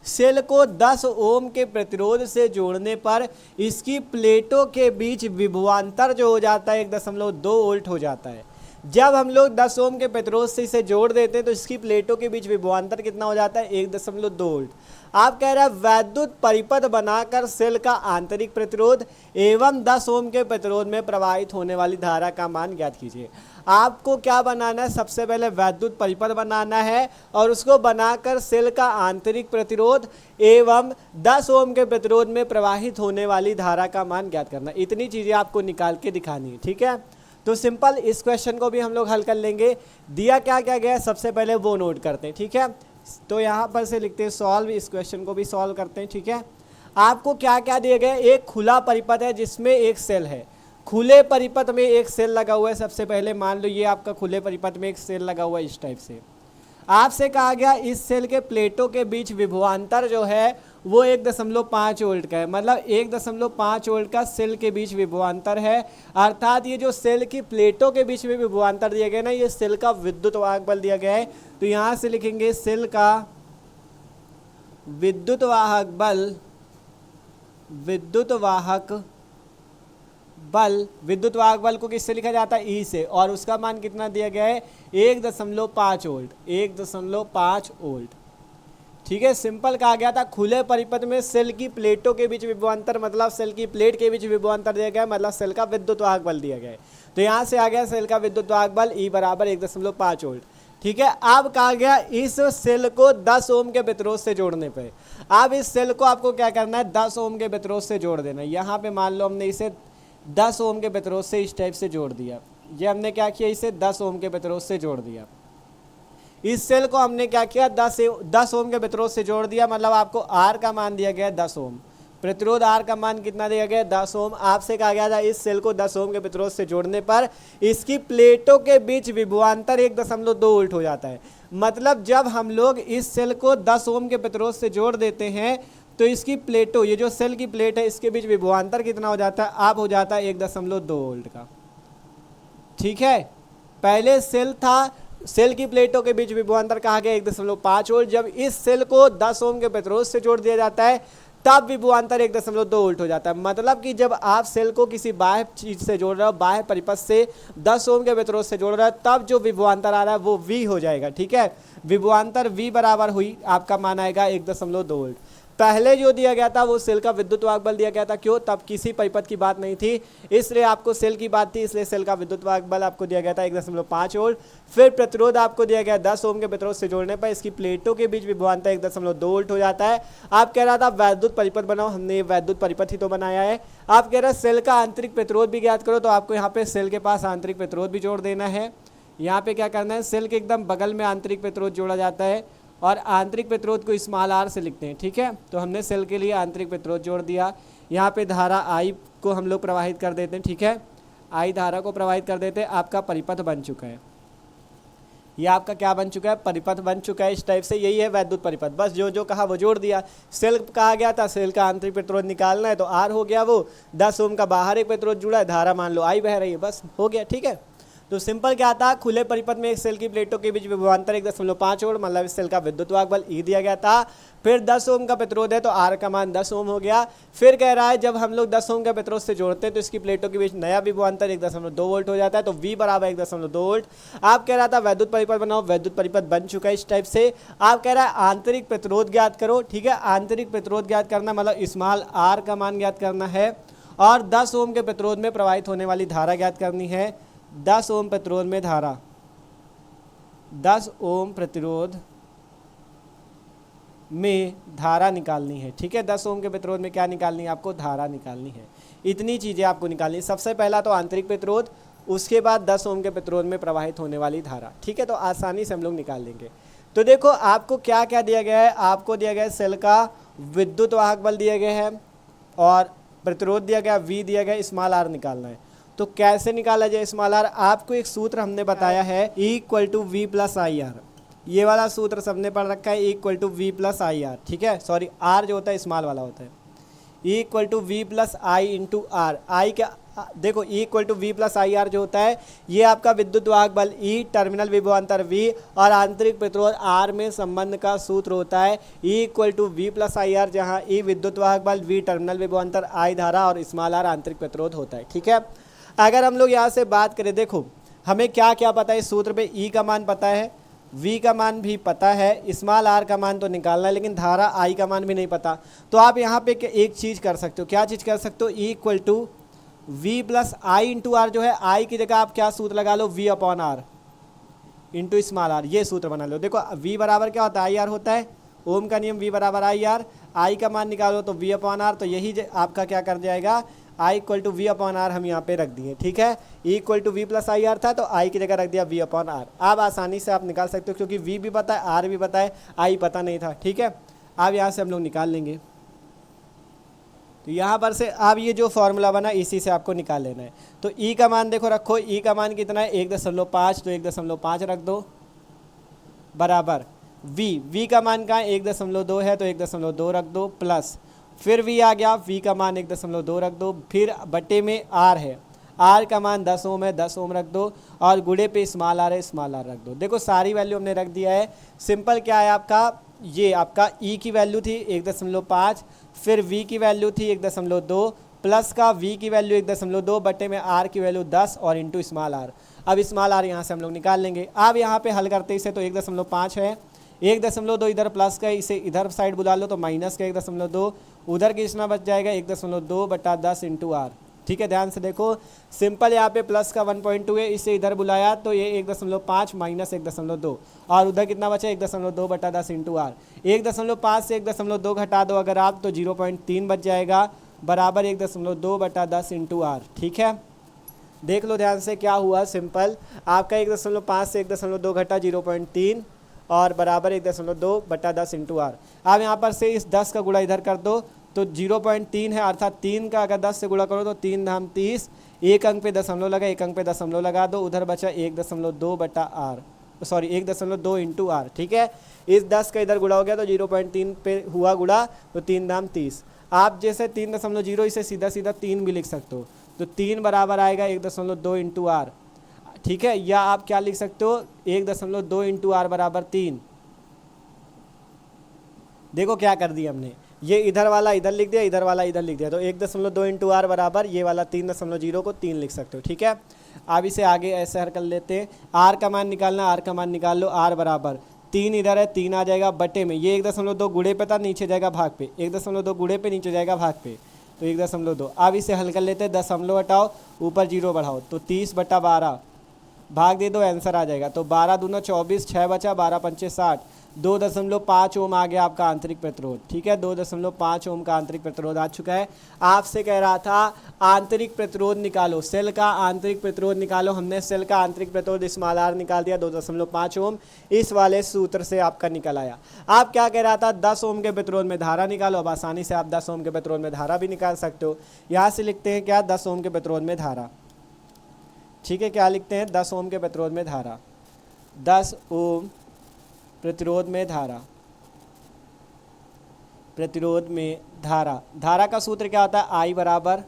सेल को 10 ओम के प्रतिरोध से जोड़ने पर इसकी प्लेटों के बीच विभवांतर जो हो जाता है 1.2 वोल्ट हो जाता है। जब हम लोग 10 ओम के प्रतिरोध से इसे जोड़ देते हैं तो इसकी प्लेटों के बीच विभवांतर कितना हो जाता है 1.2 वोल्ट। आप कह रहे हैं वैद्युत परिपथ बनाकर सेल का आंतरिक प्रतिरोध एवं 10 ओम के प्रतिरोध में प्रवाहित होने वाली धारा का मान ज्ञात कीजिए। आपको क्या बनाना है, सबसे पहले वैद्युत परिपथ बनाना है और उसको बनाकर सेल का आंतरिक प्रतिरोध एवं 10 ओम के प्रतिरोध में प्रवाहित होने वाली धारा का मान ज्ञात करना। इतनी चीज़ें आपको निकाल के दिखानी है, ठीक है। तो सिंपल इस क्वेश्चन को भी हम लोग हल कर लेंगे। दिया क्या क्या गया है सबसे पहले वो नोट करते हैं, ठीक है। तो यहाँ पर से लिखते हैं सॉल्व, इस क्वेश्चन को भी सॉल्व करते हैं, ठीक है। आपको क्या क्या दिया गया है, एक खुला परिपथ है जिसमें एक सेल है, खुले परिपथ में एक सेल लगा हुआ है। सबसे पहले मान लो ये आपका खुले परिपथ में एक सेल लगा हुआ है इस टाइप से। आपसे कहा गया इस सेल के प्लेटों के बीच विभवांतर जो है वो 1.5 वोल्ट का है, मतलब 1.5 वोल्ट का सेल के बीच विभवांतर है। अर्थात ये जो सेल की प्लेटों के बीच में विभवांतर दिया गया ना, ये सेल का विद्युत वाहक बल दिया गया है। तो यहाँ से लिखेंगे सेल का विद्युत वाहक बल, विद्युत वाहक बल को किससे लिखा जाता है, ई से, और उसका मान कितना दिया गया है 1.5 वोल्ट, 1.5 वोल्ट, ठीक है। सिंपल कहा गया था खुले परिपथ में सेल की प्लेटों के बीच विभवांतर, मतलब सेल की प्लेट के बीच विभवांतर दिया गया है, मतलब सेल का विद्युत वाहक बल दिया गया है। तो यहाँ से आ गया सेल का विद्युत वाहक बल ई बराबर 1.5 वोल्ट, ठीक है। अब कहा गया इस सेल को 10 ओम के प्रतिरोध से जोड़ने पे, अब इस सेल को आपको क्या करना है, 10 ओम के प्रतिरोध से जोड़ देना है। यहाँ पे मान लो हमने इसे 10 ओम के प्रतिरोध से इस टाइप से जोड़ दिया, ये हमने क्या किया, इसे 10 ओम के प्रतिरोध से जोड़ दिया। इस सेल को हमने क्या किया, 10 ओम के प्रतिरोध से जोड़ दिया, मतलब आपको आर का मान दिया गया है 10 ओम, प्रतिरोध आर का मान कितना दिया गया है 10 ओम। आपसे कहा गया था इस सेल को 10 ओम के प्रतिरोध से जोड़ने पर इसकी प्लेटों के बीच विभवांतर 1.2 वोल्ट हो जाता है। मतलब जब हम लोग इस सेल को 10 ओम के प्रतिरोध से जोड़ देते हैं तो इसकी प्लेटों, ये जो सेल की प्लेट है इसके बीच विभवांतर कितना हो जाता है, अब हो जाता है 1.2 वोल्ट का। ठीक है, पहले सेल था, सेल की प्लेटों के बीच विभवांतर कहा गया 1.5 वोल्ट। जब इस सेल को 10 ओम के प्रतिरोध से जोड़ दिया जाता है तब विभवांतर 1.2 वोल्ट हो जाता है। मतलब कि जब आप सेल को किसी बाह्य चीज से जोड़ रहे हो, बाह्य परिपथ से 10 ओम के प्रतिरोध से जोड़ रहे हो, तब जो विभवांतर आ रहा है वो V हो जाएगा। ठीक है, विभवांतर V बराबर हुई, आपका मान आएगा 1.2 वोल्ट। पहले जो दिया गया था वो सेल का विद्युत वाहक बल दिया गया था, क्यों, तब किसी परिपथ की बात नहीं थी, इसलिए आपको सेल की बात थी, इसलिए सेल का विद्युत वाहक बल आपको दिया गया था 1.5 वोल्ट। फिर प्रतिरोध आपको दिया गया 10 ओम के प्रतिरोध से जोड़ने पर इसकी प्लेटों के बीच विभवांतर 1.2 वोल्ट हो जाता है। आप कह रहा था वैद्युत परिपथ बनाओ, हमने वैद्युत परिपथ ही तो बनाया है। आप कह रहे हैं सेल का आंतरिक प्रतिरोध भी ज्ञात करो, तो आपको यहाँ पे सेल के पास आंतरिक प्रतिरोध भी जोड़ देना है। यहाँ पे क्या करना है, सेल के एकदम बगल में आंतरिक प्रतिरोध जोड़ा जाता है और आंतरिक प्रतिरोध को स्मॉल r से लिखते हैं। ठीक है, तो हमने सेल के लिए आंतरिक प्रतिरोध जोड़ दिया। यहाँ पे धारा I को हम लोग प्रवाहित कर देते हैं। ठीक है, I धारा को प्रवाहित कर देते हैं, आपका परिपथ बन चुका है। ये आपका क्या बन चुका है, परिपथ बन चुका है इस टाइप से। यही है वैद्युत परिपथ, बस जो जो कहा वो जोड़ दिया। सेल कहा गया था सेल का आंतरिक प्रतिरोध निकालना है, तो R हो गया वो, 10 ओम का बाहर एक प्रतिरोध जुड़ा है, धारा मान लो I बह रही है, बस हो गया। ठीक है, तो सिंपल क्या था, खुले परिपथ में एक सेल की प्लेटों के बीच विभवांतर 1.5 वोल्ट, मतलब इस सेल का विद्युत वाहक बल E दिया गया था। फिर 10 ओम का प्रतिरोध है तो R का मान 10 ओम हो गया। फिर कह रहा है जब हम लोग 10 ओम का प्रतिरोध से जोड़ते हैं तो इसकी प्लेटों के बीच नया विभवांतर 1.2 वोल्ट हो जाता है, तो V बराबर 1.2 वोल्ट। आप कह रहा था वैद्युत परिपथ बनाओ, वैद्युत परिपथ बन चुका है इस टाइप से। आप कह रहा है आंतरिक प्रतिरोध ज्ञात करो। ठीक है, आंतरिक प्रतिरोध ज्ञात करना मतलब स्मॉल r का मान ज्ञात करना है और 10 ओम के प्रतिरोध में प्रवाहित होने वाली धारा ज्ञात करनी है। 10 ओम प्रतिरोध में धारा, 10 ओम प्रतिरोध में धारा निकालनी है। ठीक है, 10 ओम के प्रतिरोध में क्या निकालनी है, आपको धारा निकालनी है। इतनी चीज़ें आपको निकालनी है। सबसे पहला तो आंतरिक प्रतिरोध, उसके बाद 10 ओम के प्रतिरोध में प्रवाहित होने वाली धारा। ठीक है, तो आसानी से हम लोग निकाल लेंगे। तो देखो आपको क्या क्या दिया गया है, आपको दिया गया है सेल का विद्युत वाहक बल दिया गया है और प्रतिरोध दिया गया, V दिया गया, स्मॉल r निकालना है। तो कैसे निकाला जाए स्मॉल r, आपको एक सूत्र हमने बताया है E = V+IR। ये वाला सूत्र सबने पढ़ रखा है, E = V+IR। ठीक है, सॉरी R जो होता है स्मॉल वाला होता है, E = V+I×R। I क्या, देखो E = V+IR जो होता है ये आपका विद्युत वाहक बल E, टर्मिनल विभवांतर V और आंतरिक प्रतिरोध R में संबंध का सूत्र होता है E = V+IR, जहाँ E विद्युत वाहक बल, V टर्मिनल विभवांतर, I धारा और स्मॉल r आंतरिक प्रतिरोध होता है। ठीक है, अगर हम लोग यहाँ से बात करें, देखो हमें क्या क्या पता है इस सूत्र पे, E का मान पता है, V का मान भी पता है, स्मॉल r का मान तो निकालना है, लेकिन धारा I का मान भी नहीं पता। तो आप यहाँ पे एक चीज़ कर सकते हो, क्या चीज़ कर सकते हो, E = V+I×R जो है, I की जगह आप क्या सूत्र लगा लो, V/R इंटू स्मॉल r, ये सूत्र बना लो। देखो V बराबर क्या होता है, IR होता है, ओम का नियम V बराबर IR, I का मान निकालो तो V/R, तो यही आपका क्या कर जाएगा, I = V/R हम यहाँ पे रख दिए। ठीक है, E = V+IR था तो I की जगह रख दिया V/R। अब आसानी से आप निकाल सकते हो क्योंकि V भी पता है, R भी पता है, I पता नहीं था। ठीक है, अब यहाँ से हम लोग निकाल लेंगे। तो यहाँ पर से अब ये जो फॉर्मूला बना इसी से आपको निकाल लेना है। तो E का मान देखो रखो, E का मान कितना है 1.5, तो 1.5 रख दो बराबर V का मान कहाँ है 1.2 है तो 1.2 रख दो प्लस, फिर V आ गया, V का मान 1.2 रख दो, फिर बटे में R है, R का मान 10 ओम है, 10 ओम रख दो और गुणे पे स्मॉल r है, स्मॉल r रख दो। देखो सारी वैल्यू हमने रख दिया है। सिंपल क्या है आपका, ये आपका E की वैल्यू थी 1.5, फिर V की वैल्यू थी 1.2 प्लस का V की वैल्यू 1.2 बटे में R की वैल्यू 10 और इंटू स्मॉल r। अब स्मॉल r यहाँ से हम लोग निकाल लेंगे। अब यहाँ पे हल करते इसे तो 1.5 है, 1.2 इधर प्लस का, इसे इधर साइड बुला लो तो माइनस का 1.2, उधर कितना बच जाएगा 1.2 बटा 10 इंटू r। ठीक है, ध्यान से देखो, सिंपल यहाँ पे प्लस का 1.2 है, इसे इधर बुलाया तो ये 1.5 माइनस 1.2 और उधर कितना बचा 1.2 बटा 10 इंटू आर। 1.5 से 1.2 घटा दो अगर आप तो 0.3 बच जाएगा बराबर 1.2 बटा 10 इंटू आर। ठीक है, देख लो ध्यान से क्या हुआ, सिंपल आपका 1.5 से 1.2 घटा 0.3 और बराबर 1.2 बटा 10 इंटू आर। अब यहाँ पर से इस 10 का गुणा इधर कर दो तो 0.3 है, अर्थात 3 का अगर 10 से गुणा करो तो 3 धाम 30, एक अंक पे दशमलव लगा, एक अंक पे दशमलव लगा दो, उधर बचा 1.2 बटा आर, सॉरी 1.2 इंटू आर। ठीक है, इस 10 का इधर गुणा हो गया तो 0.3 पे हुआ गुणा तो 3 धाम 30। आप जैसे 3.0 इसे सीधा सीधा 3 भी लिख सकते हो तो 3 बराबर आएगा 1.2 इंटू आर। ठीक है, या आप क्या लिख सकते हो 1.2 इंटू आर बराबर 3। देखो क्या कर दिया हमने, ये इधर वाला इधर लिख दिया, इधर वाला इधर लिख दिया, तो 1.2 इंटू आर बराबर ये वाला 3.0 को 3 लिख सकते हो। ठीक है, अब इसे आगे ऐसे हल कर लेते हैं, आर का मान निकालना, आर का मान निकाल लो, आर बराबर 3 इधर है, 3 आ जाएगा बटे में, ये 1.2 गुणे पे था, नीचे जाएगा भाग पे, 1.2 गुणे पे नीचे जाएगा भाग पे, तो 1.2। अब इसे हल कर लेते हैं, दशमलव हटाओ ऊपर 0 बढ़ाओ तो 30 बटा 12 भाग दे दो, आंसर आ जाएगा। तो 12 दूना 24, 6 बचा, 12 पंचे 60, 2.5 ओम आ गया आपका आंतरिक प्रतिरोध। ठीक है, 2.5 ओम का आंतरिक प्रतिरोध आ चुका है। आपसे कह रहा था आंतरिक प्रतिरोध निकालो, सेल का आंतरिक प्रतिरोध निकालो, हमने सेल का आंतरिक प्रतिरोध स्मॉल आर निकाल दिया 2.5 ओम, इस वाले सूत्र से आपका निकल आया। आप क्या कह रहा था 10 ओम के प्रतिरोध में धारा निकालो, अब आसानी से आप 10 ओम के प्रतिरोध में धारा भी निकाल सकते हो। यहाँ से लिखते हैं क्या 10 ओम के प्रतिरोध में धारा। ठीक है, क्या लिखते हैं 10 ओम के प्रतिरोध में धारा, 10 ओम प्रतिरोध में धारा, प्रतिरोध में धारा, धारा का सूत्र क्या होता है आई बराबर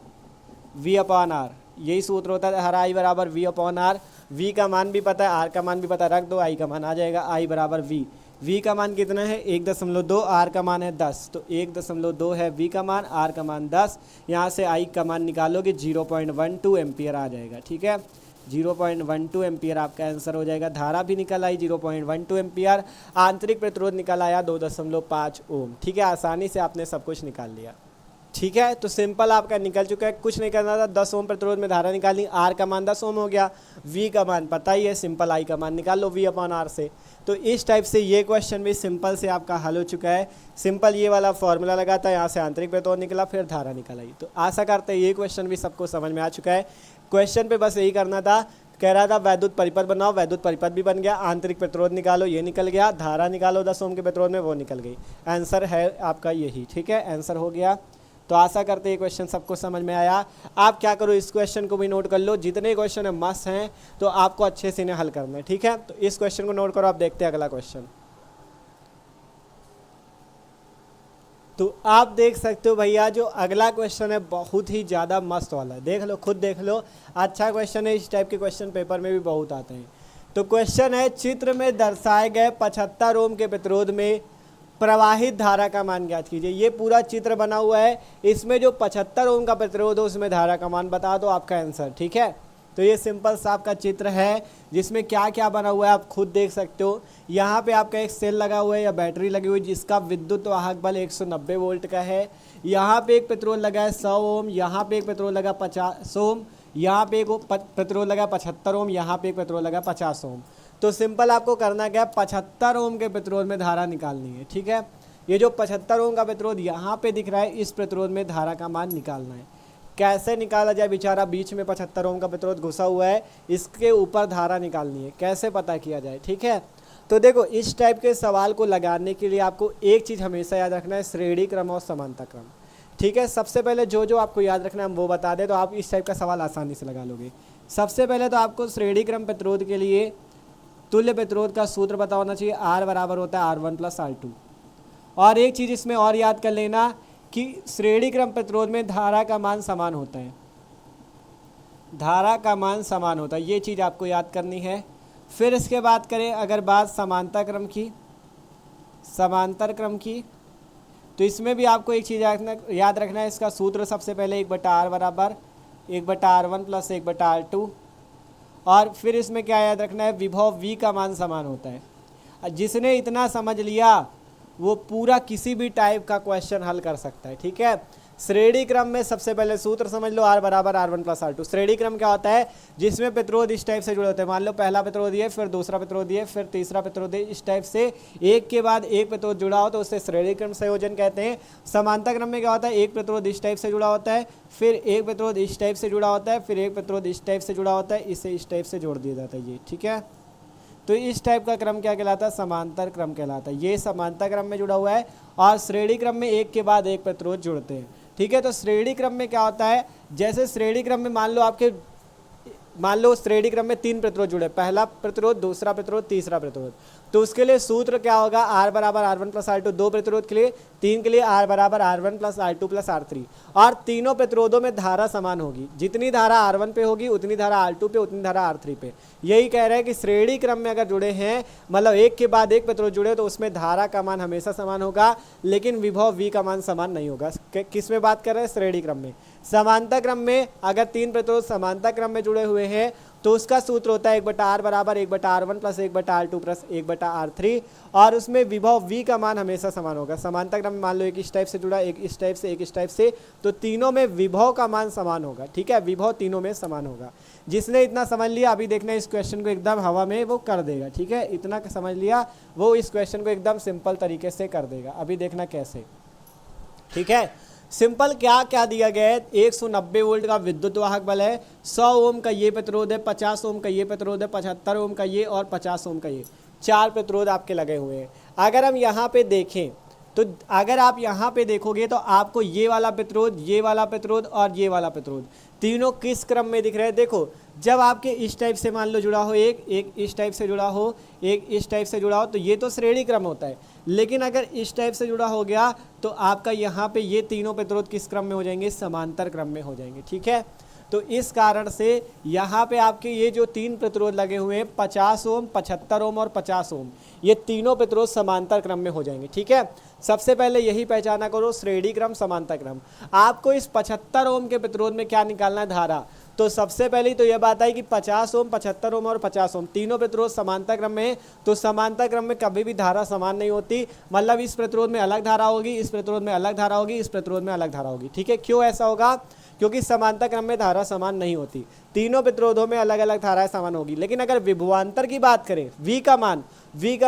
वी अपॉन आर, यही सूत्र होता है धारा आई बराबर वी अपॉन आर। वी का मान भी पता है, आर का मान भी पता है, रख दो आई का मान आ जाएगा आई बराबर वी। वी का मान कितना है 1.2, आर का मान है 10, तो 1.2 है वी का मान, आर का मान 10, यहाँ से आई का मान निकालोगे 0.12 एम्पियर आ जाएगा। ठीक है, 0.12 एम्पियर आपका आंसर हो जाएगा। धारा भी निकल आई 0.12 एम्पियर, आंतरिक प्रतिरोध निकल आया 2.5 ओम। ठीक है, आसानी से आपने सब कुछ निकाल लिया। ठीक है, तो सिंपल आपका निकल चुका है, कुछ नहीं करना था, 10 ओम प्रतिरोध में धारा निकालनी, आर का मान 10 ओम हो गया, वी का मान पता ही है, सिंपल आई का मान निकाल लो वी अपॉन आर से। तो इस टाइप से ये क्वेश्चन भी सिंपल से आपका हल हो चुका है। सिंपल ये वाला फॉर्मूला लगा था, यहाँ से आंतरिक प्रतिरोध निकला, फिर धारा निकल आई। तो आशा करते हैं ये क्वेश्चन भी सबको समझ में आ चुका है। क्वेश्चन पे बस यही करना था, कह रहा था वैद्युत परिपथ बनाओ, वैद्युत परिपथ भी बन गया, आंतरिक प्रतिरोध निकालो, ये निकल गया, धारा निकालो 10 ओम के प्रतिरोध में, वो निकल गई। आंसर है आपका यही। ठीक है, आंसर हो गया। तो आशा करते ये क्वेश्चन सबको समझ में आया। आप क्या करो, इस क्वेश्चन को भी नोट कर लो, जितने क्वेश्चन है मस्त हैं तो आपको अच्छे से इन्हें हल करना है। ठीक है, तो इस क्वेश्चन को नोट करो, आप देखते हैं अगला क्वेश्चन। तो आप देख सकते हो भैया जो अगला क्वेश्चन है बहुत ही ज़्यादा मस्त वाला है, देख लो, खुद देख लो, अच्छा क्वेश्चन है। इस टाइप के क्वेश्चन पेपर में भी बहुत आते हैं। तो क्वेश्चन है चित्र में दर्शाए गए 75 ओम के प्रतिरोध में प्रवाहित धारा का मान ज्ञात कीजिए। ये पूरा चित्र बना हुआ है, इसमें जो 75 ओम का प्रतिरोध हो उसमें धारा का मान बता दो, आपका आंसर। ठीक है, तो ये सिंपल सा आपका चित्र है जिसमें क्या क्या बना हुआ है आप खुद देख सकते हो। यहाँ पे आपका एक सेल लगा हुआ है या बैटरी लगी हुई जिसका विद्युत वाहक बल 190 वोल्ट का है। यहाँ पे एक प्रतिरोध लगा है 100 ओम, यहाँ पे एक प्रतिरोध लगा 50 ओम, यहाँ पे एक प्रतिरोध लगा 75 ओम, यहाँ पे एक प्रतिरोध लगा 50 ओम। तो सिंपल आपको करना क्या है 75 ओम के प्रतिरोध में धारा निकालनी है। ठीक है, ये जो 75 ओम का प्रतिरोध यहाँ पे दिख रहा है, इस प्रतिरोध में धारा का मान निकालना है। कैसे निकाला जाए, बेचारा बीच में 75 ओम का प्रतिरोध घुसा हुआ है, इसके ऊपर धारा निकालनी है, कैसे पता किया जाए। ठीक है, तो देखो इस टाइप के सवाल को लगाने के लिए आपको एक चीज़ हमेशा याद रखना है, श्रेणी क्रम और समानता क्रम। ठीक है, सबसे पहले जो जो आपको याद रखना है हम वो बता दें तो आप इस टाइप का सवाल आसानी से लगा लोगे। सबसे पहले तो आपको श्रेणी क्रम प्रतिरोध के लिए तुल्य प्रतिरोध का सूत्र पता होना चाहिए, आर बराबर होता है R1 + R2। और एक चीज़ इसमें और याद कर लेना कि श्रेणी क्रम प्रतिरोध में धारा का मान समान होता है, धारा का मान समान होता है, ये चीज़ आपको याद करनी है। फिर इसके बाद करें अगर बात समांतर क्रम की, समांतर क्रम की, तो इसमें भी आपको एक चीज़ याद रखना है, इसका सूत्र सबसे पहले 1/R बराबर 1/R1 + 1/R2। और फिर इसमें क्या याद रखना है, विभव V का मान समान होता है। जिसने इतना समझ लिया वो पूरा किसी भी टाइप का क्वेश्चन हल कर सकता है। ठीक है, श्रेणी क्रम में सबसे पहले सूत्र समझ लो, R बराबर R1 प्लस R2। श्रेणी क्रम क्या होता है? जिसमें प्रतिरोध इस टाइप से जुड़े होते हैं। मान लो पहला प्रतिरोध ये, फिर दूसरा प्रतिरोध ये, फिर तीसरा प्रतिरोध ये, इस टाइप से एक के बाद एक प्रतिरोध जुड़ा हो तो उसे श्रेणी क्रम संयोजन कहते हैं। समांतर क्रम में क्या होता है? एक प्रतिरोध इस टाइप से जुड़ा होता है, फिर एक प्रतिरोध इस टाइप से जुड़ा होता है, फिर एक प्रतिरोध इस टाइप से जुड़ा होता है, इसे इस टाइप से जोड़ दिया जाता है ये, ठीक है। तो इस टाइप का क्रम क्या कहलाता है? समांतर क्रम कहलाता है। ये समांतर क्रम में जुड़ा हुआ है और श्रेणी क्रम में एक के बाद एक प्रतिरोध जुड़ते हैं, ठीक है। तो श्रेणी क्रम में क्या होता है? जैसे श्रेणी क्रम में मान लो श्रेणी क्रम में 3 प्रतिरोध जुड़े, पहला प्रतिरोध, दूसरा प्रतिरोध, तीसरा प्रतिरोध। तो उसके लिए सूत्र क्या होगा? R बराबर R1 प्लस R2। 2 प्रतिरोध के लिए, 3 के लिए R बराबर R1 plus R2 plus R3। और तीनों प्रतिरोधों में धारा समान होगी, जितनी धारा R1 पे होगी उतनी धारा R2 पे, उतनी धारा R3 पे। यही कह रहे हैं कि श्रेणी क्रम में अगर जुड़े हैं, मतलब एक के बाद एक प्रतिरोध जुड़े, तो उसमें धारा का मान हमेशा समान होगा, लेकिन विभव V का मान समान नहीं होगा। किस में बात कर रहे हैं? श्रेणी क्रम में। समांतर क्रम में अगर 3 प्रतिरोध समांतर क्रम में जुड़े हुए हैं तो उसका सूत्र होता है 1/R बराबर 1/R1 plus 1/R2 plus 1/R3, और उसमें विभव V का मान हमेशा समान होगा। समांतर क्रम में मान लो एक इस टाइप से जुड़ा, एक इस टाइप से, एक इस टाइप से, तो तीनों में विभव का मान समान होगा, ठीक है। विभव तीनों में समान होगा। जिसने इतना समझ लिया, अभी देखना इस क्वेश्चन को एकदम हवा में वो कर देगा, ठीक है। इतना समझ लिया, वो इस क्वेश्चन को एकदम सिंपल तरीके से कर देगा। अभी देखना कैसे, ठीक है। सिंपल क्या क्या दिया गया है? 190 वोल्ट का विद्युत वाहक बल है, 100 ओम का ये प्रतिरोध है, 50 ओम का ये प्रतिरोध है, 75 ओम का ये और 50 ओम का ये, 4 प्रतिरोध आपके लगे हुए हैं। अगर हम यहाँ पे देखें तो अगर आप यहाँ पे देखोगे तो आपको ये वाला प्रतिरोध, ये वाला प्रतिरोध और ये वाला प्रतिरोध तीनों किस क्रम में दिख रहे हैं? देखो, जब आपके इस टाइप से मान लो जुड़ा हो, एक इस टाइप से जुड़ा हो, एक इस टाइप से जुड़ा हो, तो ये तो श्रेणी क्रम होता है। लेकिन अगर इस टाइप से जुड़ा हो गया तो आपका यहाँ पे ये तीनों प्रतिरोध किस क्रम में हो जाएंगे? समांतर क्रम में हो जाएंगे, ठीक है। तो इस कारण से यहाँ पे आपके ये जो 3 प्रतिरोध लगे हुए हैं, 50 ओम, 75 ओम और 50 ओम, ये तीनों प्रतिरोध समांतर क्रम में हो जाएंगे, ठीक है। सबसे पहले यही पहचाना करो, श्रेणी क्रम, समांतर क्रम। आपको इस 75 ओम के प्रतिरोध में क्या निकालना है? धारा। तो सबसे पहले तो यह बात आई कि 50 ओम, 75 ओम और 50 ओम तीनों प्रतिरोध समांतर क्रम में है। तो समांतर क्रम में कभी भी धारा समान नहीं होती, मतलब इस प्रतिरोध में अलग धारा होगी, इस प्रतिरोध में अलग धारा होगी, इस प्रतिरोध में अलग धारा होगी, ठीक है। क्यों ऐसा होगा? क्योंकि समांतर क्रम में धारा समान नहीं होती, तीनों प्रतिरोधों में अलग अलग धाराएं समान होगी। लेकिन अगर विभवांतर की बात करें, V का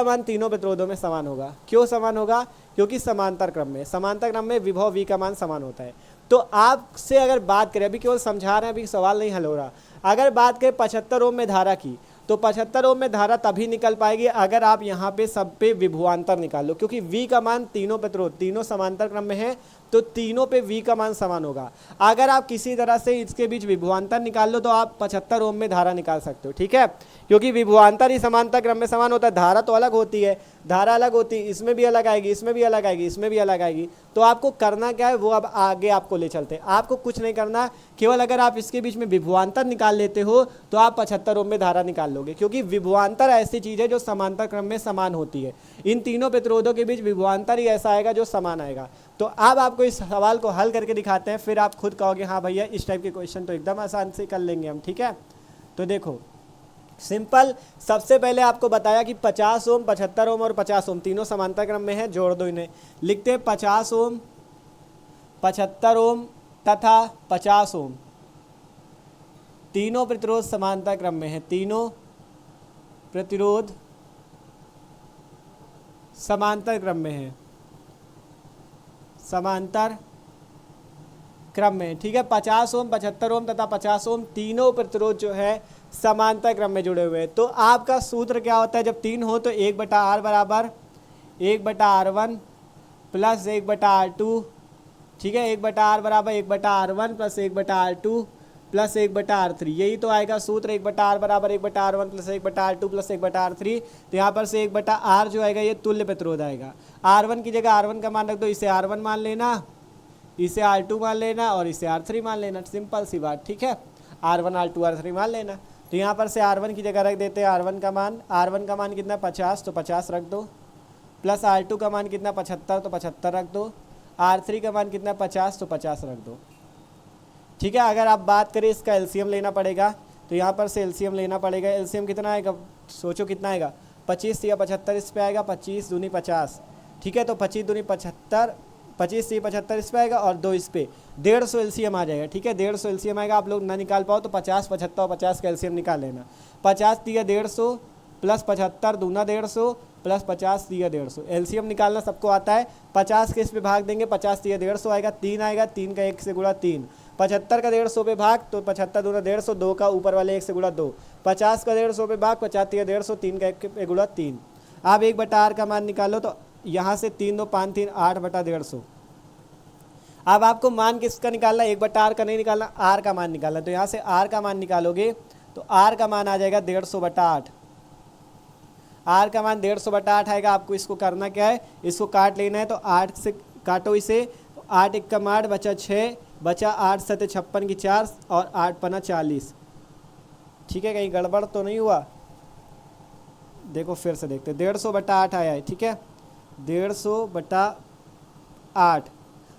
मान तीनों प्रतिरोधों में समान होगा। क्यों समान होगा? क्योंकि समांतर क्रम में विभव V का मान समान होता है। तो आपसे अगर बात करें, अभी केवल समझा रहे हैं, अभी सवाल नहीं हल हो रहा। अगर बात करें 75 ओम में धारा की, तो 75 ओम में धारा तभी निकल पाएगी अगर आप यहाँ पे सब पे विभवांतर निकाल लो, क्योंकि V का मान तीनों प्रतिरोध, तीनों समांतर क्रम में है, तो तीनों पे V का मान समान होगा। अगर आप किसी तरह से इसके बीच विभवांतर निकाल लो तो आप 75 ओम में धारा निकाल सकते हो, ठीक है। क्योंकि विभवांतर ही समांतर क्रम में समान होता है, धारा तो अलग होती है, धारा अलग होती है, इसमें भी अलग आएगी, इसमें भी अलग आएगी, इसमें भी अलग आएगी। तो आपको करना क्या है, वो अब आगे आपको ले चलते हैं। आपको कुछ नहीं करना, केवल अगर आप इसके बीच में विभवांतर निकाल लेते हो तो आप 75 ओम में धारा निकाल लोगे, क्योंकि विभवांतर ऐसी चीज़ है जो समांतर क्रम में समान होती है। इन तीनों प्रतिरोधों के बीच विभवांतर ही ऐसा आएगा जो समान आएगा। तो अब आपको इस सवाल को हल करके दिखाते हैं, फिर आप खुद कहोगे हाँ भैया इस टाइप के क्वेश्चन तो एकदम आसान से कर लेंगे हम, ठीक है। तो देखो सिंपल, सबसे पहले आपको बताया कि 50 ओम, 75 ओम और 50 ओम तीनों समांतर क्रम में है, जोड़ दो इन्हें। लिखते हैं 50 ओम, 75 ओम तथा 50 ओम तीनों प्रतिरोध समांतर क्रम में है, तीनों प्रतिरोध समांतर क्रम में है, समांतर क्रम में, ठीक है। 50 ओम, 75 ओम तथा 50 ओम तीनों प्रतिरोध जो है समांतर क्रम में जुड़े हुए हैं। तो आपका सूत्र क्या होता है? जब 3 हो तो 1/R बराबर 1/R1 प्लस 1/R2, ठीक है। 1/R बराबर 1/R1 plus 1/R2 plus 1/R3, यही तो आएगा सूत्र। 1/R बराबर 1/R1 plus 1/R2 plus 1/R3। तो यहाँ पर से 1/R जो आएगा ये तुल्य प्रतिरोध आएगा। R1 की जगह R1 का मान रख दो, इसे R1 मान लेना, इसे R2 मान लेना और इसे R3 मान लेना, सिंपल सी बात, ठीक है। R1 R2 R3 मान लेना। तो यहाँ पर से R1 की जगह रख देते हैं R1 का मान कितना 50, तो 50 रख दो, प्लस R2 का मान कितना 75, तो 75 रख दो, R3 का मान कितना 50, तो 50 रख दो, ठीक है। अगर आप बात करें इसका एलसीएम लेना पड़ेगा, तो यहाँ पर से एलसीएम लेना पड़ेगा। एलसीएम कितना आएगा? सोचो कितना आएगा? 25 या 75 इस पे आएगा, 25 दूनी 50, ठीक है। तो 25 दूनी 75 25 3 75 इस पे आएगा और 2 इस पे 150 एलसीएम आ जाएगा। ठीक है, 150 एलसीएम आएगा। आप लोग ना निकाल पाओ तो 50 75 और 50 का एलसीएम निकाल लेना। 50 दिया 150 प्लस 75 दूना 150 प्लस 50 दिया 150, एलसीएम निकालना सबको आता है। 50 के इस पे भाग देंगे, 50 दिया 150 आएगा, 3 आएगा, 3 का 1 से गुणा 3, 75 का 150 पे भाग तो 75 दूना 150, 2 का ऊपर वाले 1 से गुणा 2, 50 का 150 पे भाग, 50 दिया 150, 3 का 1 पे गुणा 3। आप 1/r का मान निकालो तो यहाँ से 3 2 5 3 8/150। अब आपको मान किसका निकालना, 1/r का नहीं निकालना, r का मान निकालना। तो यहाँ से r का मान निकालोगे तो r का मान आ जाएगा 150/8। r का मान 150/8 आएगा। आपको इसको करना क्या है, इसको काट लेना है। तो 8 से काटो इसे, 8 1 का 8 बचा 6, बचा 8 7 56 की 4 और 8 पना 40। ठीक है, कहीं गड़बड़ तो नहीं हुआ? देखो फिर से देखते, 150/8 आया है। ठीक है, 150/8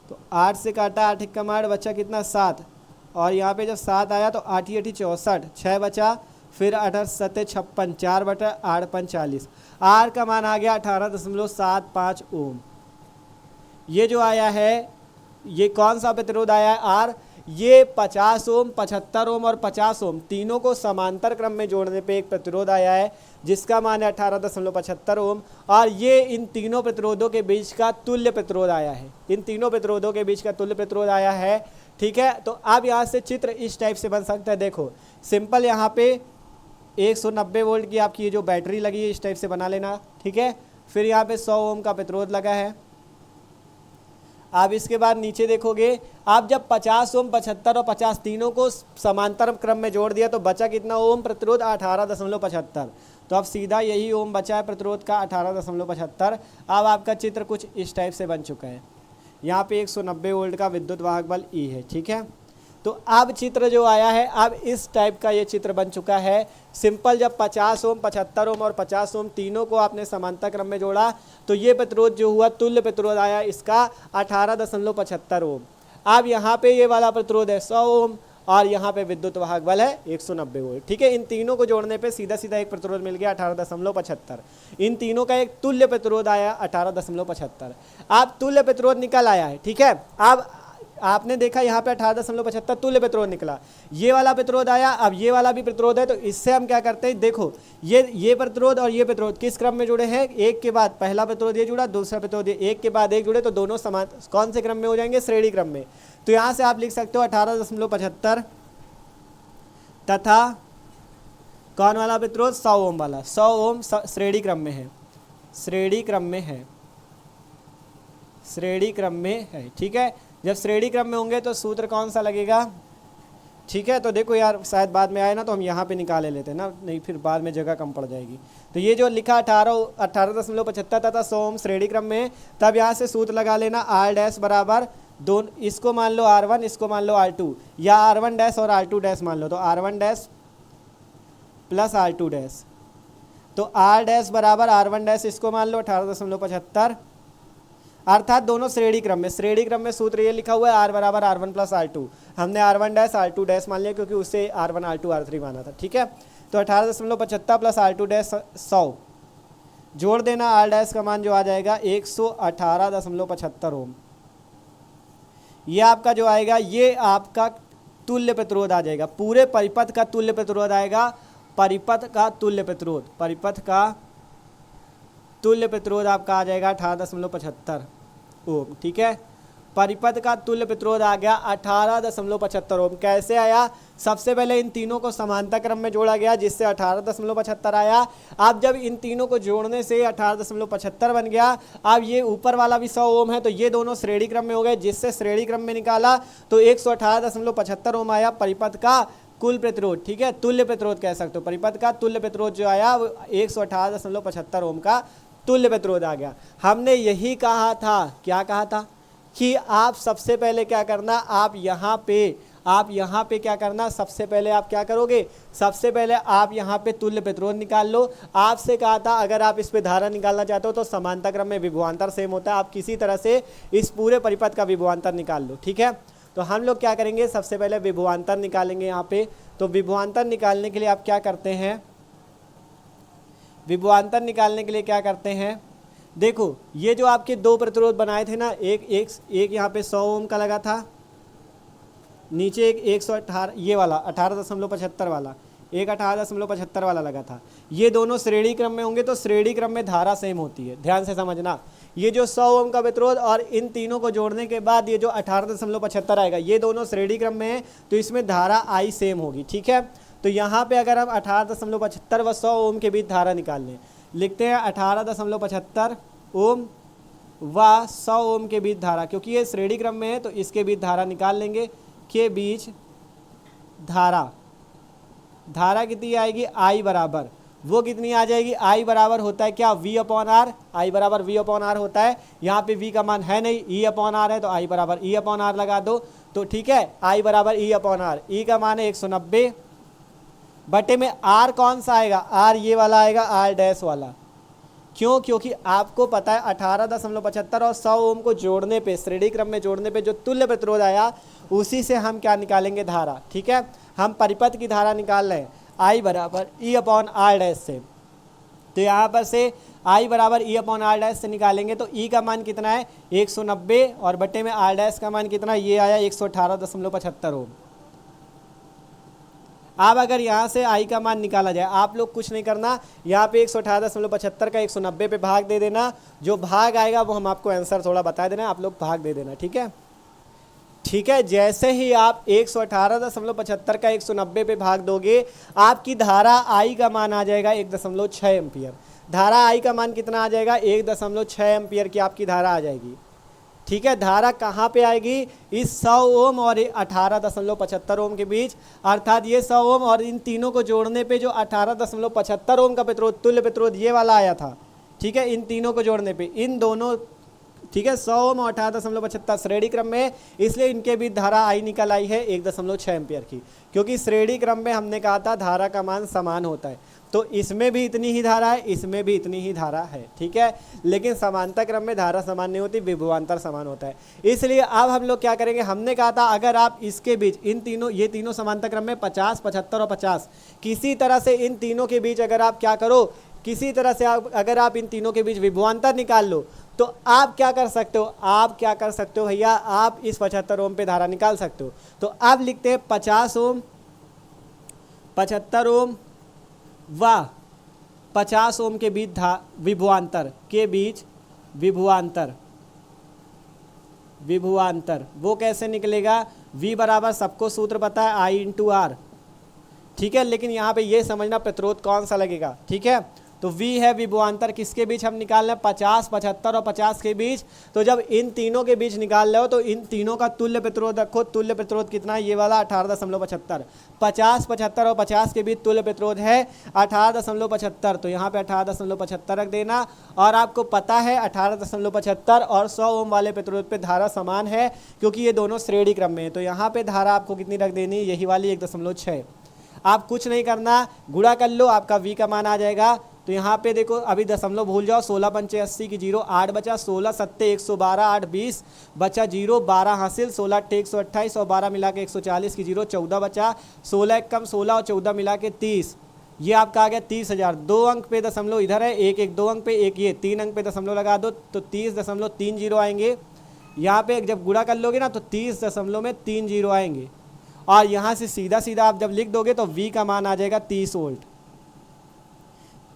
तो 8 से काटा, 8 1 का 8 बचा कितना 7, और यहाँ पे जब 7 आया तो 8 8 64, 6 बचा, फिर 8 7 56, 4/8 5 40। आर का मान आ गया 18.75 ओम। ये जो आया है ये कौन सा प्रतिरोध आया है आर, ये 50 ओम 75 ओम और 50 ओम तीनों को समांतर क्रम में जोड़ने पे एक प्रतिरोध आया है जिसका मान है 18.75 ओम, और ये इन तीनों प्रतिरोधों के बीच का तुल्य प्रतिरोध आया है। इन तीनों प्रतिरोधों के बीच का तुल्य प्रतिरोध आया है। ठीक है, तो अब यहाँ से चित्र इस टाइप से बन सकता है। देखो सिंपल, यहाँ पे 190 वोल्ट की आपकी ये जो बैटरी लगी है इस टाइप से बना लेना। ठीक है, फिर यहाँ पे 100 ओम का प्रतिरोध लगा है। आप इसके बाद नीचे देखोगे, आप जब 50 ओम 75 और 50 तीनों को समांतर क्रम में जोड़ दिया तो बचा कितना ओम प्रतिरोध, 18.75। तो अब सीधा यही ओम बचा है प्रतिरोध का 18.75। अब आपका चित्र कुछ इस टाइप से बन चुका है। यहाँ पे 190 वोल्ट का विद्युत वाहक बल ई है। ठीक है, तो अब चित्र जो आया है, अब इस टाइप का ये चित्र बन चुका है। सिंपल, जब 50 ओम 75 ओम और 50 ओम तीनों को आपने समांतर क्रम में जोड़ा तो ये प्रतिरोध जो हुआ तुल्य प्रतिरोध आया इसका 18.75 ओम। अब यहाँ पे ये वाला प्रतिरोध है 100 ओम और यहाँ पे विद्युत वाहक बल है 190 वोल्ट। ठीक है, इन तीनों को जोड़ने पे सीधा सीधा एक प्रतिरोध मिल गया 18.75। इन तीनों का एक तुल्य प्रतिरोध आया 18.75। अब तुल्य प्रतिरोध निकल आया है। ठीक है, अब आपने देखा यहाँ पे 18.75 तुल्य प्रतिरोध निकला, ये वाला प्रतिरोध आया। अब ये वाला भी प्रतिरोध है, तो इससे हम क्या करते हैं, देखो ये प्रतिरोध और ये प्रतिरोध किस क्रम में जुड़े हैं, एक के बाद पहला प्रतिरोध ये जुड़ा, दूसरा प्रतिरोध ये, एक के बाद एक जुड़े, तो दोनों समान कौन से क्रम में हो जाएंगे, श्रेणी क्रम में। तो यहाँ से आप लिख सकते हो 18.75 तथा कौन वाला प्रतिरोध, 100 ओम वाला। 100 ओम श्रेणी क्रम में है, श्रेणी क्रम में है, श्रेणी क्रम में है। ठीक है, जब श्रेणी क्रम में होंगे तो सूत्र कौन सा लगेगा। ठीक है, तो देखो यार शायद बाद में आए ना तो हम यहाँ पे निकाल लेते हैं ना, नहीं फिर बाद में जगह कम पड़ जाएगी। तो ये जो लिखा 18.75 तथा 100 ओम श्रेणी क्रम में, तब यहाँ से सूत्र लगा लेना आर डैश बराबर दोनों, इसको मान लो R1 इसको मान लो R2, या R1 डैश और R2 डैश मान लो, तो R1 dash plus R2 dash, तो R डैश बराबर R1 डैश इसको मान लो 18.75, अर्थात दोनों श्रेणी क्रम में। श्रेणी क्रम में सूत्र ये लिखा हुआ है R बराबर R1 प्लस R2, हमने R1 डैश R2 डैश मान लिया क्योंकि उससे R1 R2 R3 माना था। ठीक है, तो 18.75 प्लस R2 डैश 100 जोड़ देना, R डैश का मान जो आ जाएगा 118.75 ओम। ये आपका जो आएगा ये आपका तुल्य प्रतिरोध आ जाएगा, पूरे परिपथ का तुल्य प्रतिरोध आएगा। परिपथ का तुल्य प्रतिरोध, परिपथ का तुल्य प्रतिरोध आपका आ जाएगा 18.75 ओम। ठीक है, परिपथ का तुल्य प्रतिरोध आ गया 18.75 ओम। कैसे आया, सबसे पहले इन तीनों को समांतर क्रम में जोड़ा गया जिससे 18.75 आया। अब जब इन तीनों को जोड़ने से 18.75 बन गया, अब ये ऊपर वाला भी 100 ओम है तो ये दोनों श्रेणी क्रम में हो गए, जिससे श्रेणी क्रम में निकाला तो 118.75 ओम आया परिपथ का कुल प्रतिरोध। ठीक है, तुल्य प्रतिरोध कह सकते हो, परिपथ का तुल्य प्रतिरोध जो आया वो 118.75 ओम का तुल्य प्रतिरोध आ गया। हमने यही कहा था, क्या कहा था कि आप सबसे पहले क्या करना, आप यहाँ पे क्या करना, सबसे पहले आप क्या करोगे, सबसे पहले आप यहाँ पे तुल्य प्रतिरोध निकाल लो। आपसे कहा था अगर आप इस पे धारा निकालना चाहते हो तो समांतर क्रम में विभवांतर सेम होता है, आप किसी तरह से इस पूरे परिपथ का विभवांतर निकाल लो। ठीक है, तो हम लोग क्या करेंगे, सबसे पहले विभवांतर निकालेंगे यहाँ पे। तो विभवांतर निकालने के लिए आप क्या करते हैं, विभवांतर निकालने के लिए क्या करते हैं, देखो ये जो आपके दो प्रतिरोध बनाए थे ना, एक यहाँ पे 100 ओम का लगा था, नीचे एक 118, ये वाला 18.75 वाला, एक 18.75 वाला लगा था। ये दोनों श्रेणी क्रम में होंगे तो श्रेणी क्रम में धारा सेम होती है, ध्यान से समझना। ये जो 100 ओम का प्रतिरोध और इन तीनों को जोड़ने के बाद ये जो 18.75 आएगा, ये दोनों श्रेणी क्रम में है तो इसमें धारा आई सेम होगी, ठीक है। तो यहाँ पे अगर हम 18.75 व 100 ओम के बीच धारा निकाल लें, लिखते हैं 18.75 ओम व 100 ओम के बीच धारा, क्योंकि ये श्रेणी क्रम में है तो इसके बीच धारा निकाल लेंगे, के बीच धारा कितनी आएगी, आई बराबर, वो कितनी आ जाएगी, आई बराबर होता है क्या, V अपॉन आर, आई बराबर V अपॉन आर होता है। यहाँ पे V का मान है नहीं, E अपॉन आर है तो आई बराबर E अपॉन आर लगा दो, तो ठीक है, आई बराबर E अपॉन आर, E का मान है 190 बटे में आर कौन सा आएगा, आर ये वाला आएगा, आर डैश वाला। क्यों, क्योंकि आपको पता है 18.75 और 100 ओम को जोड़ने पे, श्रेणी क्रम में जोड़ने पे जो तुल्य प्रतिरोध आया उसी से हम क्या निकालेंगे, धारा, ठीक है। हम परिपथ की धारा निकाल रहे हैं आई बराबर ई अपॉन आर डैश से, तो यहाँ पर से आई बराबर ई अपॉन आर डैश से निकालेंगे तो ई का मान कितना है 190 और बटे में आर डैश का मान कितना, ये आया 118.75 ओम। अब अगर यहाँ से आई का मान निकाला जाए, आप लोग कुछ नहीं करना, यहाँ पे 118.75 का 190 पे भाग दे देना, जो भाग आएगा वो हम आपको आंसर थोड़ा बता देना, आप लोग भाग दे देना, ठीक है। ठीक है, जैसे ही आप 118.75 का 190 पे भाग दोगे, आपकी धारा आई का मान आ जाएगा 1.6 एम्पियर। धारा आई का मान कितना आ जाएगा, 1.6 एम्पियर की आपकी धारा आ जाएगी, ठीक है। धारा कहाँ पे आएगी, इस 100 ओम और 18.75 ओम के बीच, अर्थात ये 100 ओम और इन तीनों को जोड़ने पे जो 18.75 ओम का प्रतिरोध, तुल्य प्रतिरोध ये वाला आया था, ठीक है। इन तीनों को जोड़ने पे इन दोनों, ठीक है, 100 ओम और 18.75 श्रेणी क्रम में, इसलिए इनके बीच धारा आई निकल आई है 1.6 एम्पियर की, क्योंकि श्रेणी क्रम में हमने कहा था धारा का मान समान होता है, तो इसमें भी इतनी ही धारा है, इसमें भी इतनी ही धारा है, ठीक है। लेकिन समांतर क्रम में धारा समान नहीं होती, विभवांतर समान होता है। इसलिए अब हम लोग क्या करेंगे, हमने कहा था अगर आप इसके बीच इन तीनों, ये तीनों समांतर क्रम में 50, 75 और 50, किसी तरह से इन तीनों के बीच अगर आप क्या करो, किसी तरह से अगर आप इन तीनों के बीच विभवांतर निकाल लो, तो आप क्या कर सकते हो, आप क्या कर सकते हो भैया, आप इस 75 ओम पे धारा निकाल सकते हो। तो अब लिखते हैं 50 ओम, 75 ओम व 50 ओम के बीच विभवांतर, के बीच विभवांतर, वो कैसे निकलेगा, V बराबर सबको सूत्र पता है I इंटू आर, ठीक है। लेकिन यहाँ पे ये समझना प्रतिरोध कौन सा लगेगा, ठीक है। तो V है विभवांतर, किसके बीच हम निकाल रहे हैं, 50, 75 और 50 के बीच। तो जब इन तीनों के बीच निकाल रहे हो तो इन तीनों का तुल्य प्रतिरोध रखो, तुल्य प्रतिरोध कितना है, ये वाला 18.75, 50, 75 और 50 के बीच तुल्य प्रतिरोध है 18.75, तो यहाँ पे 18.75 रख देना। और आपको पता है 18.75 और 100 ओम वाले प्रतिरोध पे धारा समान है, क्योंकि ये दोनों श्रेणी क्रम में है, तो यहाँ पे धारा आपको कितनी रख देनी, यही वाली 1.6। आप कुछ नहीं करना, गुणा कर लो, आपका V का मान आ जाएगा। तो यहाँ पे देखो, अभी दशमलव भूल जाओ, 16 पंचे 80 की 0, 8 बचा, 16 सत्ते 112, 8 20 बचा 0, 12 हासिल, 16 अट्ठे 128 और 12 मिला के 140 की 0, 14 बचा, 16 एक कम 16 और 14 मिला के 30, ये आपका आ गया 30,000। 2 अंक पे दशमलव इधर है, एक एक 2 अंक पे, एक ये 3 अंक पे दशमलव लगा दो तो 30.30 आएंगे। यहाँ पे जब गुणा कर लोगे ना तो 30.30 आएंगे, और यहाँ से सीधा सीधा आप जब लिख दोगे तो V का मान आ जाएगा 30 वोल्ट।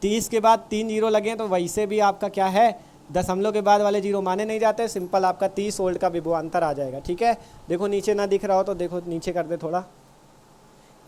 30 के बाद 3 जीरो लगे तो वैसे भी आपका क्या है, दशमलव के बाद वाले जीरो माने नहीं जाते, सिंपल आपका 30 वोल्ट का विभवांतर आ जाएगा, ठीक है। देखो नीचे ना दिख रहा हो तो देखो नीचे कर दे थोड़ा,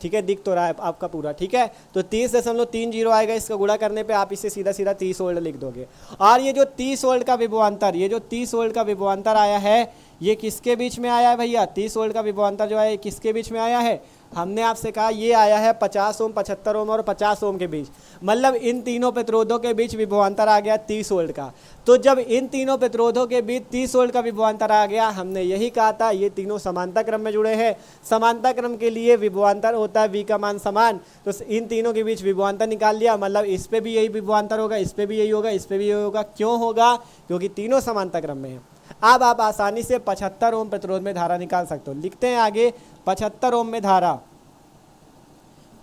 ठीक है, दिख तो रहा है आपका पूरा, ठीक है। तो 30.30 आएगा, इसका गुणा करने पे आप इसे सीधा सीधा 30 वोल्ट लिख दोगे। और ये जो 30 वोल्ट का विभवांतर, ये जो 30 वोल्ट का विभवांतर आया है, ये किसके बीच में आया है भैया, 30 वोल्ट का विभवांतर जो है किसके बीच में आया है, हमने आपसे कहा ये आया है 50 ओम, 75 ओम और 50 ओम के बीच, मतलब इन तीनों प्रतिरोधों के बीच विभवांतर आ गया 30 वोल्ट का। तो जब इन तीनों प्रतिरोधों के बीच 30 वोल्ट का विभवांतर आ गया, हमने यही कहा था ये तीनों समांतर क्रम में जुड़े हैं, समांतर क्रम के लिए विभवांतर होता है V का मान समान, तो इन तीनों के बीच विभवांतर निकाल लिया, मतलब इस पे भी यही विभवांतर होगा, इस पे भी यही होगा, इस पे भी यही होगा। क्यों होगा, क्योंकि तीनों समांतर क्रम में है। अब आप आसानी से 75 ओम प्रतिरोध में धारा निकाल सकते हो। लिखते हैं आगे 75 ओम में धारा,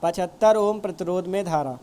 75 ओम प्रतिरोध में धारा,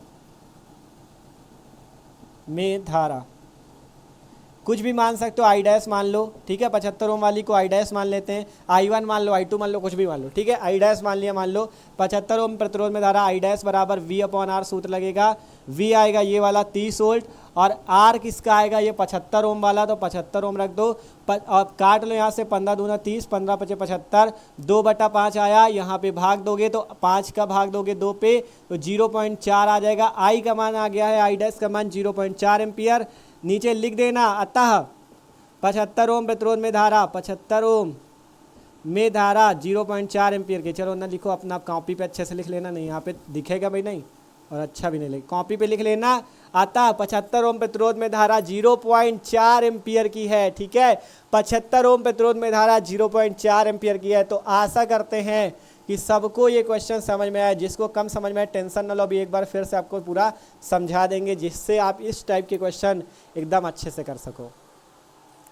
कुछ भी मान सकते हो, आई डैश मान लो, ठीक है। 75 ओम वाली को आई डैश मान लेते हैं, I1 मान लो, I2 मान लो, कुछ भी मान लो, ठीक है। आई डैश मान लिया, मान लो 75 ओम प्रतिरोध में धारा आई डैश बराबर V/R सूत्र लगेगा। V आएगा ये वाला 30 वोल्ट और R किसका आएगा, ये 75 ओम वाला, तो 75 ओम रख दो और काट लो यहाँ से, 15 दूना 30, 15 पचे 75, 2/5 आया, यहाँ पे भाग दोगे तो 5 का भाग दोगे 2 पे तो 0.4 आ जाएगा। I का मान आ गया है, आई डैश का मान 0.4 एम्पियर। नीचे लिख देना, अतः 75 ओम प्रतिरोध में धारा, 75 ओम में धारा 0.4 एम्पियर की। चलो ना लिखो अपना, आप कॉपी पे अच्छे से लिख लेना, नहीं यहाँ पे दिखेगा भाई नहीं, और अच्छा भी नहीं लिख, कॉपी पे लिख लेना। अतः 75 ओम प्रतिरोध में धारा 0.4 एम्पियर की है, ठीक है। 75 ओम प्रतिरोध में धारा 0.4 एम्पियर की है। तो आशा करते हैं कि सबको ये क्वेश्चन समझ में आया। जिसको कम समझ में आया टेंशन न लो, अभी एक बार फिर से आपको पूरा समझा देंगे, जिससे आप इस टाइप के क्वेश्चन एकदम अच्छे से कर सको।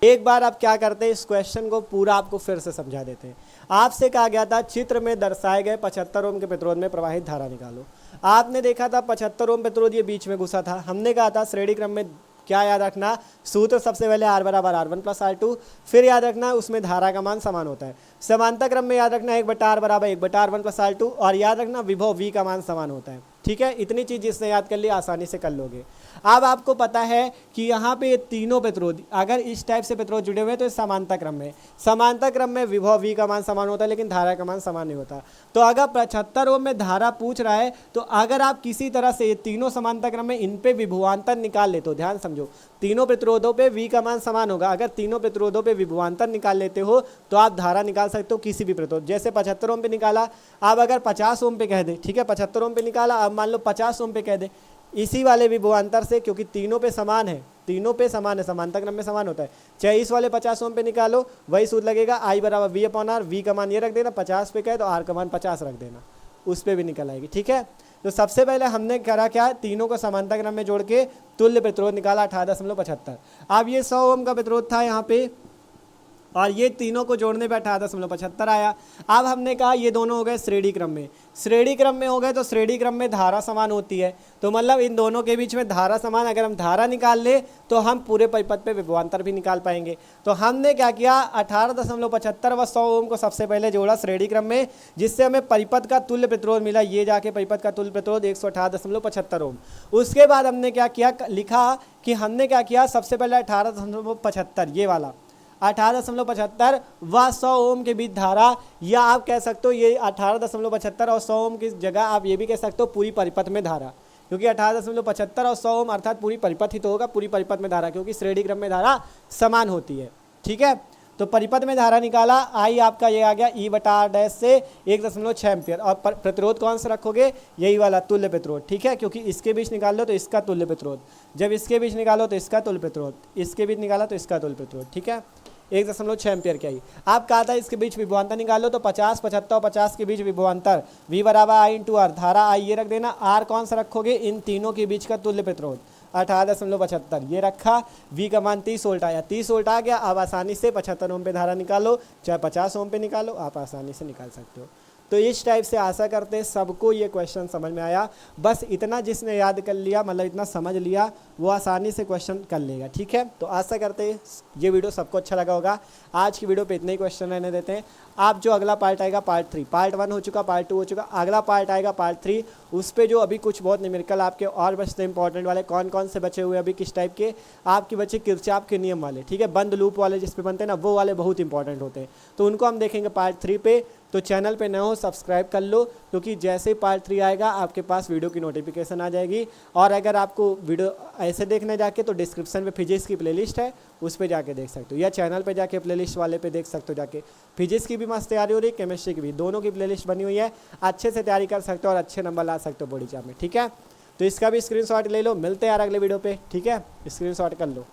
एक बार आप क्या करते हैं, इस क्वेश्चन को पूरा आपको फिर से समझा देते हैं। आपसे कहा गया था चित्र में दर्शाए गए 75 ओम के प्रतिरोध में प्रवाहित धारा निकालो। आपने देखा था 75 ओम प्रतिरोध ये बीच में घुसा था। हमने कहा था श्रेणी क्रम में क्या याद रखना, सूत्र सबसे पहले R बराबर R1 प्लस R2, फिर याद रखना उसमें धारा का मान समान होता है। समांतर क्रम में याद रखना 1/R बराबर 1/R1 प्लस R2, और याद रखना विभव V का मान समान होता है, ठीक है। इतनी चीज़ जिसने याद कर ली आसानी से कर लोगे। अब आपको पता है कि यहाँ पे ये तीनों प्रतिरोध, अगर इस टाइप से प्रतिरोध जुड़े हुए हैं तो समांतर क्रम में, समांतर क्रम में विभव V का मान समान होता है लेकिन धारा का मान समान नहीं होता। तो अगर 75 ओम में धारा पूछ रहा है तो अगर आप किसी तरह से ये तीनों समांतर क्रम में इन पे विभवांतर निकाल लेते हो, ध्यान समझो, तीनों प्रतिरोधों पे V का मान समान होगा। अगर तीनों प्रतिरोधों पे विभवांतर निकाल लेते हो तो आप धारा निकाल सकते हो किसी भी प्रतिरोध। जैसे 75 ओम पे निकाला, अब अगर 50 ओम पे कह दे, ठीक है, 75 ओम पे निकाला, अब मान लो 50 ओम पे कह दे, इसी वाले विभवांतर से, क्योंकि तीनों पे समान है, तीनों पे समान है, समांतर क्रम में समान होता है, चाहे इस वाले 50 ओम पे निकालो वही सूत्र लगेगा। I बराबर V/R, V का मान ये रख देना, 50 पे कहे तो R का मान 50 रख देना, उस पर भी निकल आएगी, ठीक है। तो सबसे पहले हमने करा क्या, तीनों को समांतर क्रम में जोड़ के तुल्य प्रतिरोध निकाला 18.75। अब ये 100 ओम का प्रतिरोध था यहाँ पे, और ये तीनों को जोड़ने पे 18.75 आया। अब हमने कहा ये दोनों हो गए श्रेणी क्रम में, श्रेणी क्रम में हो गए तो श्रेणी क्रम में धारा समान होती है, तो मतलब इन दोनों के बीच में धारा समान, अगर हम धारा निकाल ले तो हम पूरे परिपथ पे विभवांतर भी निकाल पाएंगे। तो हमने क्या किया, 18.75 व 100 ओम को सबसे पहले जोड़ा श्रेणी क्रम में, जिससे हमें परिपथ का तुल्य प्रतिरोध मिला। ये जाके परिपथ का तुल्य प्रतिरोध 118.75 ओम। उसके बाद हमने क्या किया, लिखा कि हमने क्या किया, सबसे पहले 18.75 ये वाला 18.75 व 100 ओम के बीच धारा, या आप कह सकते हो ये 18.75 और 100 ओम की जगह आप ये भी कह सकते हो पूरी परिपथ में धारा, क्योंकि 18.75 और 100 ओम अर्थात पूरी परिपथ ही तो होगा, पूरी परिपथ में धारा, क्योंकि श्रेणी क्रम में धारा समान होती है, ठीक है। तो परिपथ में धारा निकाला, I आपका ये आ गया E/R डैश से 1.6 एम्पियर, और प्रतिरोध कौन सा रखोगे, यही वाला तुल्य प्रतिरोध, ठीक है, क्योंकि इसके बीच निकाल लो तो इसका तुल्य प्रतिरोध, जब इसके बीच निकालो तो इसका तुल्य प्रतिरोध, इसके बीच निकाला तो इसका तुल्य प्रतिरोध, ठीक है। 1.6 एम्पियर की आई। आप कहा था इसके बीच विभवांतर निकालो, तो 50, 75 और 50 के बीच विभवांतर V बराबर I/R, धारा I ये रख देना, R कौन सा रखोगे, इन तीनों के बीच का तुल्य प्रतिरोध 18.75 ये रखा, V का मान 30 वोल्ट आया, 30 वोल्ट आ गया। अब आसानी से 75 ओम पे धारा निकालो, चाहे 50 ओम पे निकालो, आप आसानी से निकाल सकते हो। तो इस टाइप से आशा करते हैं सबको ये क्वेश्चन समझ में आया। बस इतना जिसने याद कर लिया, मतलब इतना समझ लिया, वो आसानी से क्वेश्चन कर लेगा, ठीक है। तो आशा करते हैं ये वीडियो सबको अच्छा लगा होगा। आज की वीडियो पे इतने ही क्वेश्चन रहने देते हैं। आप जो अगला पार्ट आएगा पार्ट 3, पार्ट 1 हो चुका, पार्ट 2 हो चुका, अगला पार्ट आएगा पार्ट 3, उस पर जो अभी कुछ बहुत न्यूमेरिकल आपके और बचते इंपॉर्टेंट वाले, कौन कौन से बचे हुए अभी किस टाइप के आपके बच्चे, किरचॉफ के नियम वाले, ठीक है, बंद लूप वाले जिस पे बनते हैं ना, वो वाले बहुत इंपॉर्टेंट होते हैं। तो उनको हम देखेंगे पार्ट 3 पे। तो चैनल पे नए हो सब्सक्राइब कर लो, क्योंकि जैसे ही पार्ट 3 आएगा आपके पास वीडियो की नोटिफिकेशन आ जाएगी। और अगर आपको वीडियो ऐसे देखने जाके तो डिस्क्रिप्शन में फिजिक्स की प्लेलिस्ट है, उस पर जाके देख सकते हो, या चैनल पे जाके प्लेलिस्ट वाले पे देख सकते हो जाके। फिजिक्स की भी मस्त तैयारी हो रही है, केमिस्ट्री की भी, दोनों की प्लेलिस्ट बनी हुई है, अच्छे से तैयारी कर सकते हो और अच्छे नंबर ला सकते हो बोर्ड एग्जाम में, ठीक है। तो इसका भी स्क्रीनशॉट ले लो। मिलते हैं यार अगले वीडियो पे, ठीक है, स्क्रीनशॉट कर लो।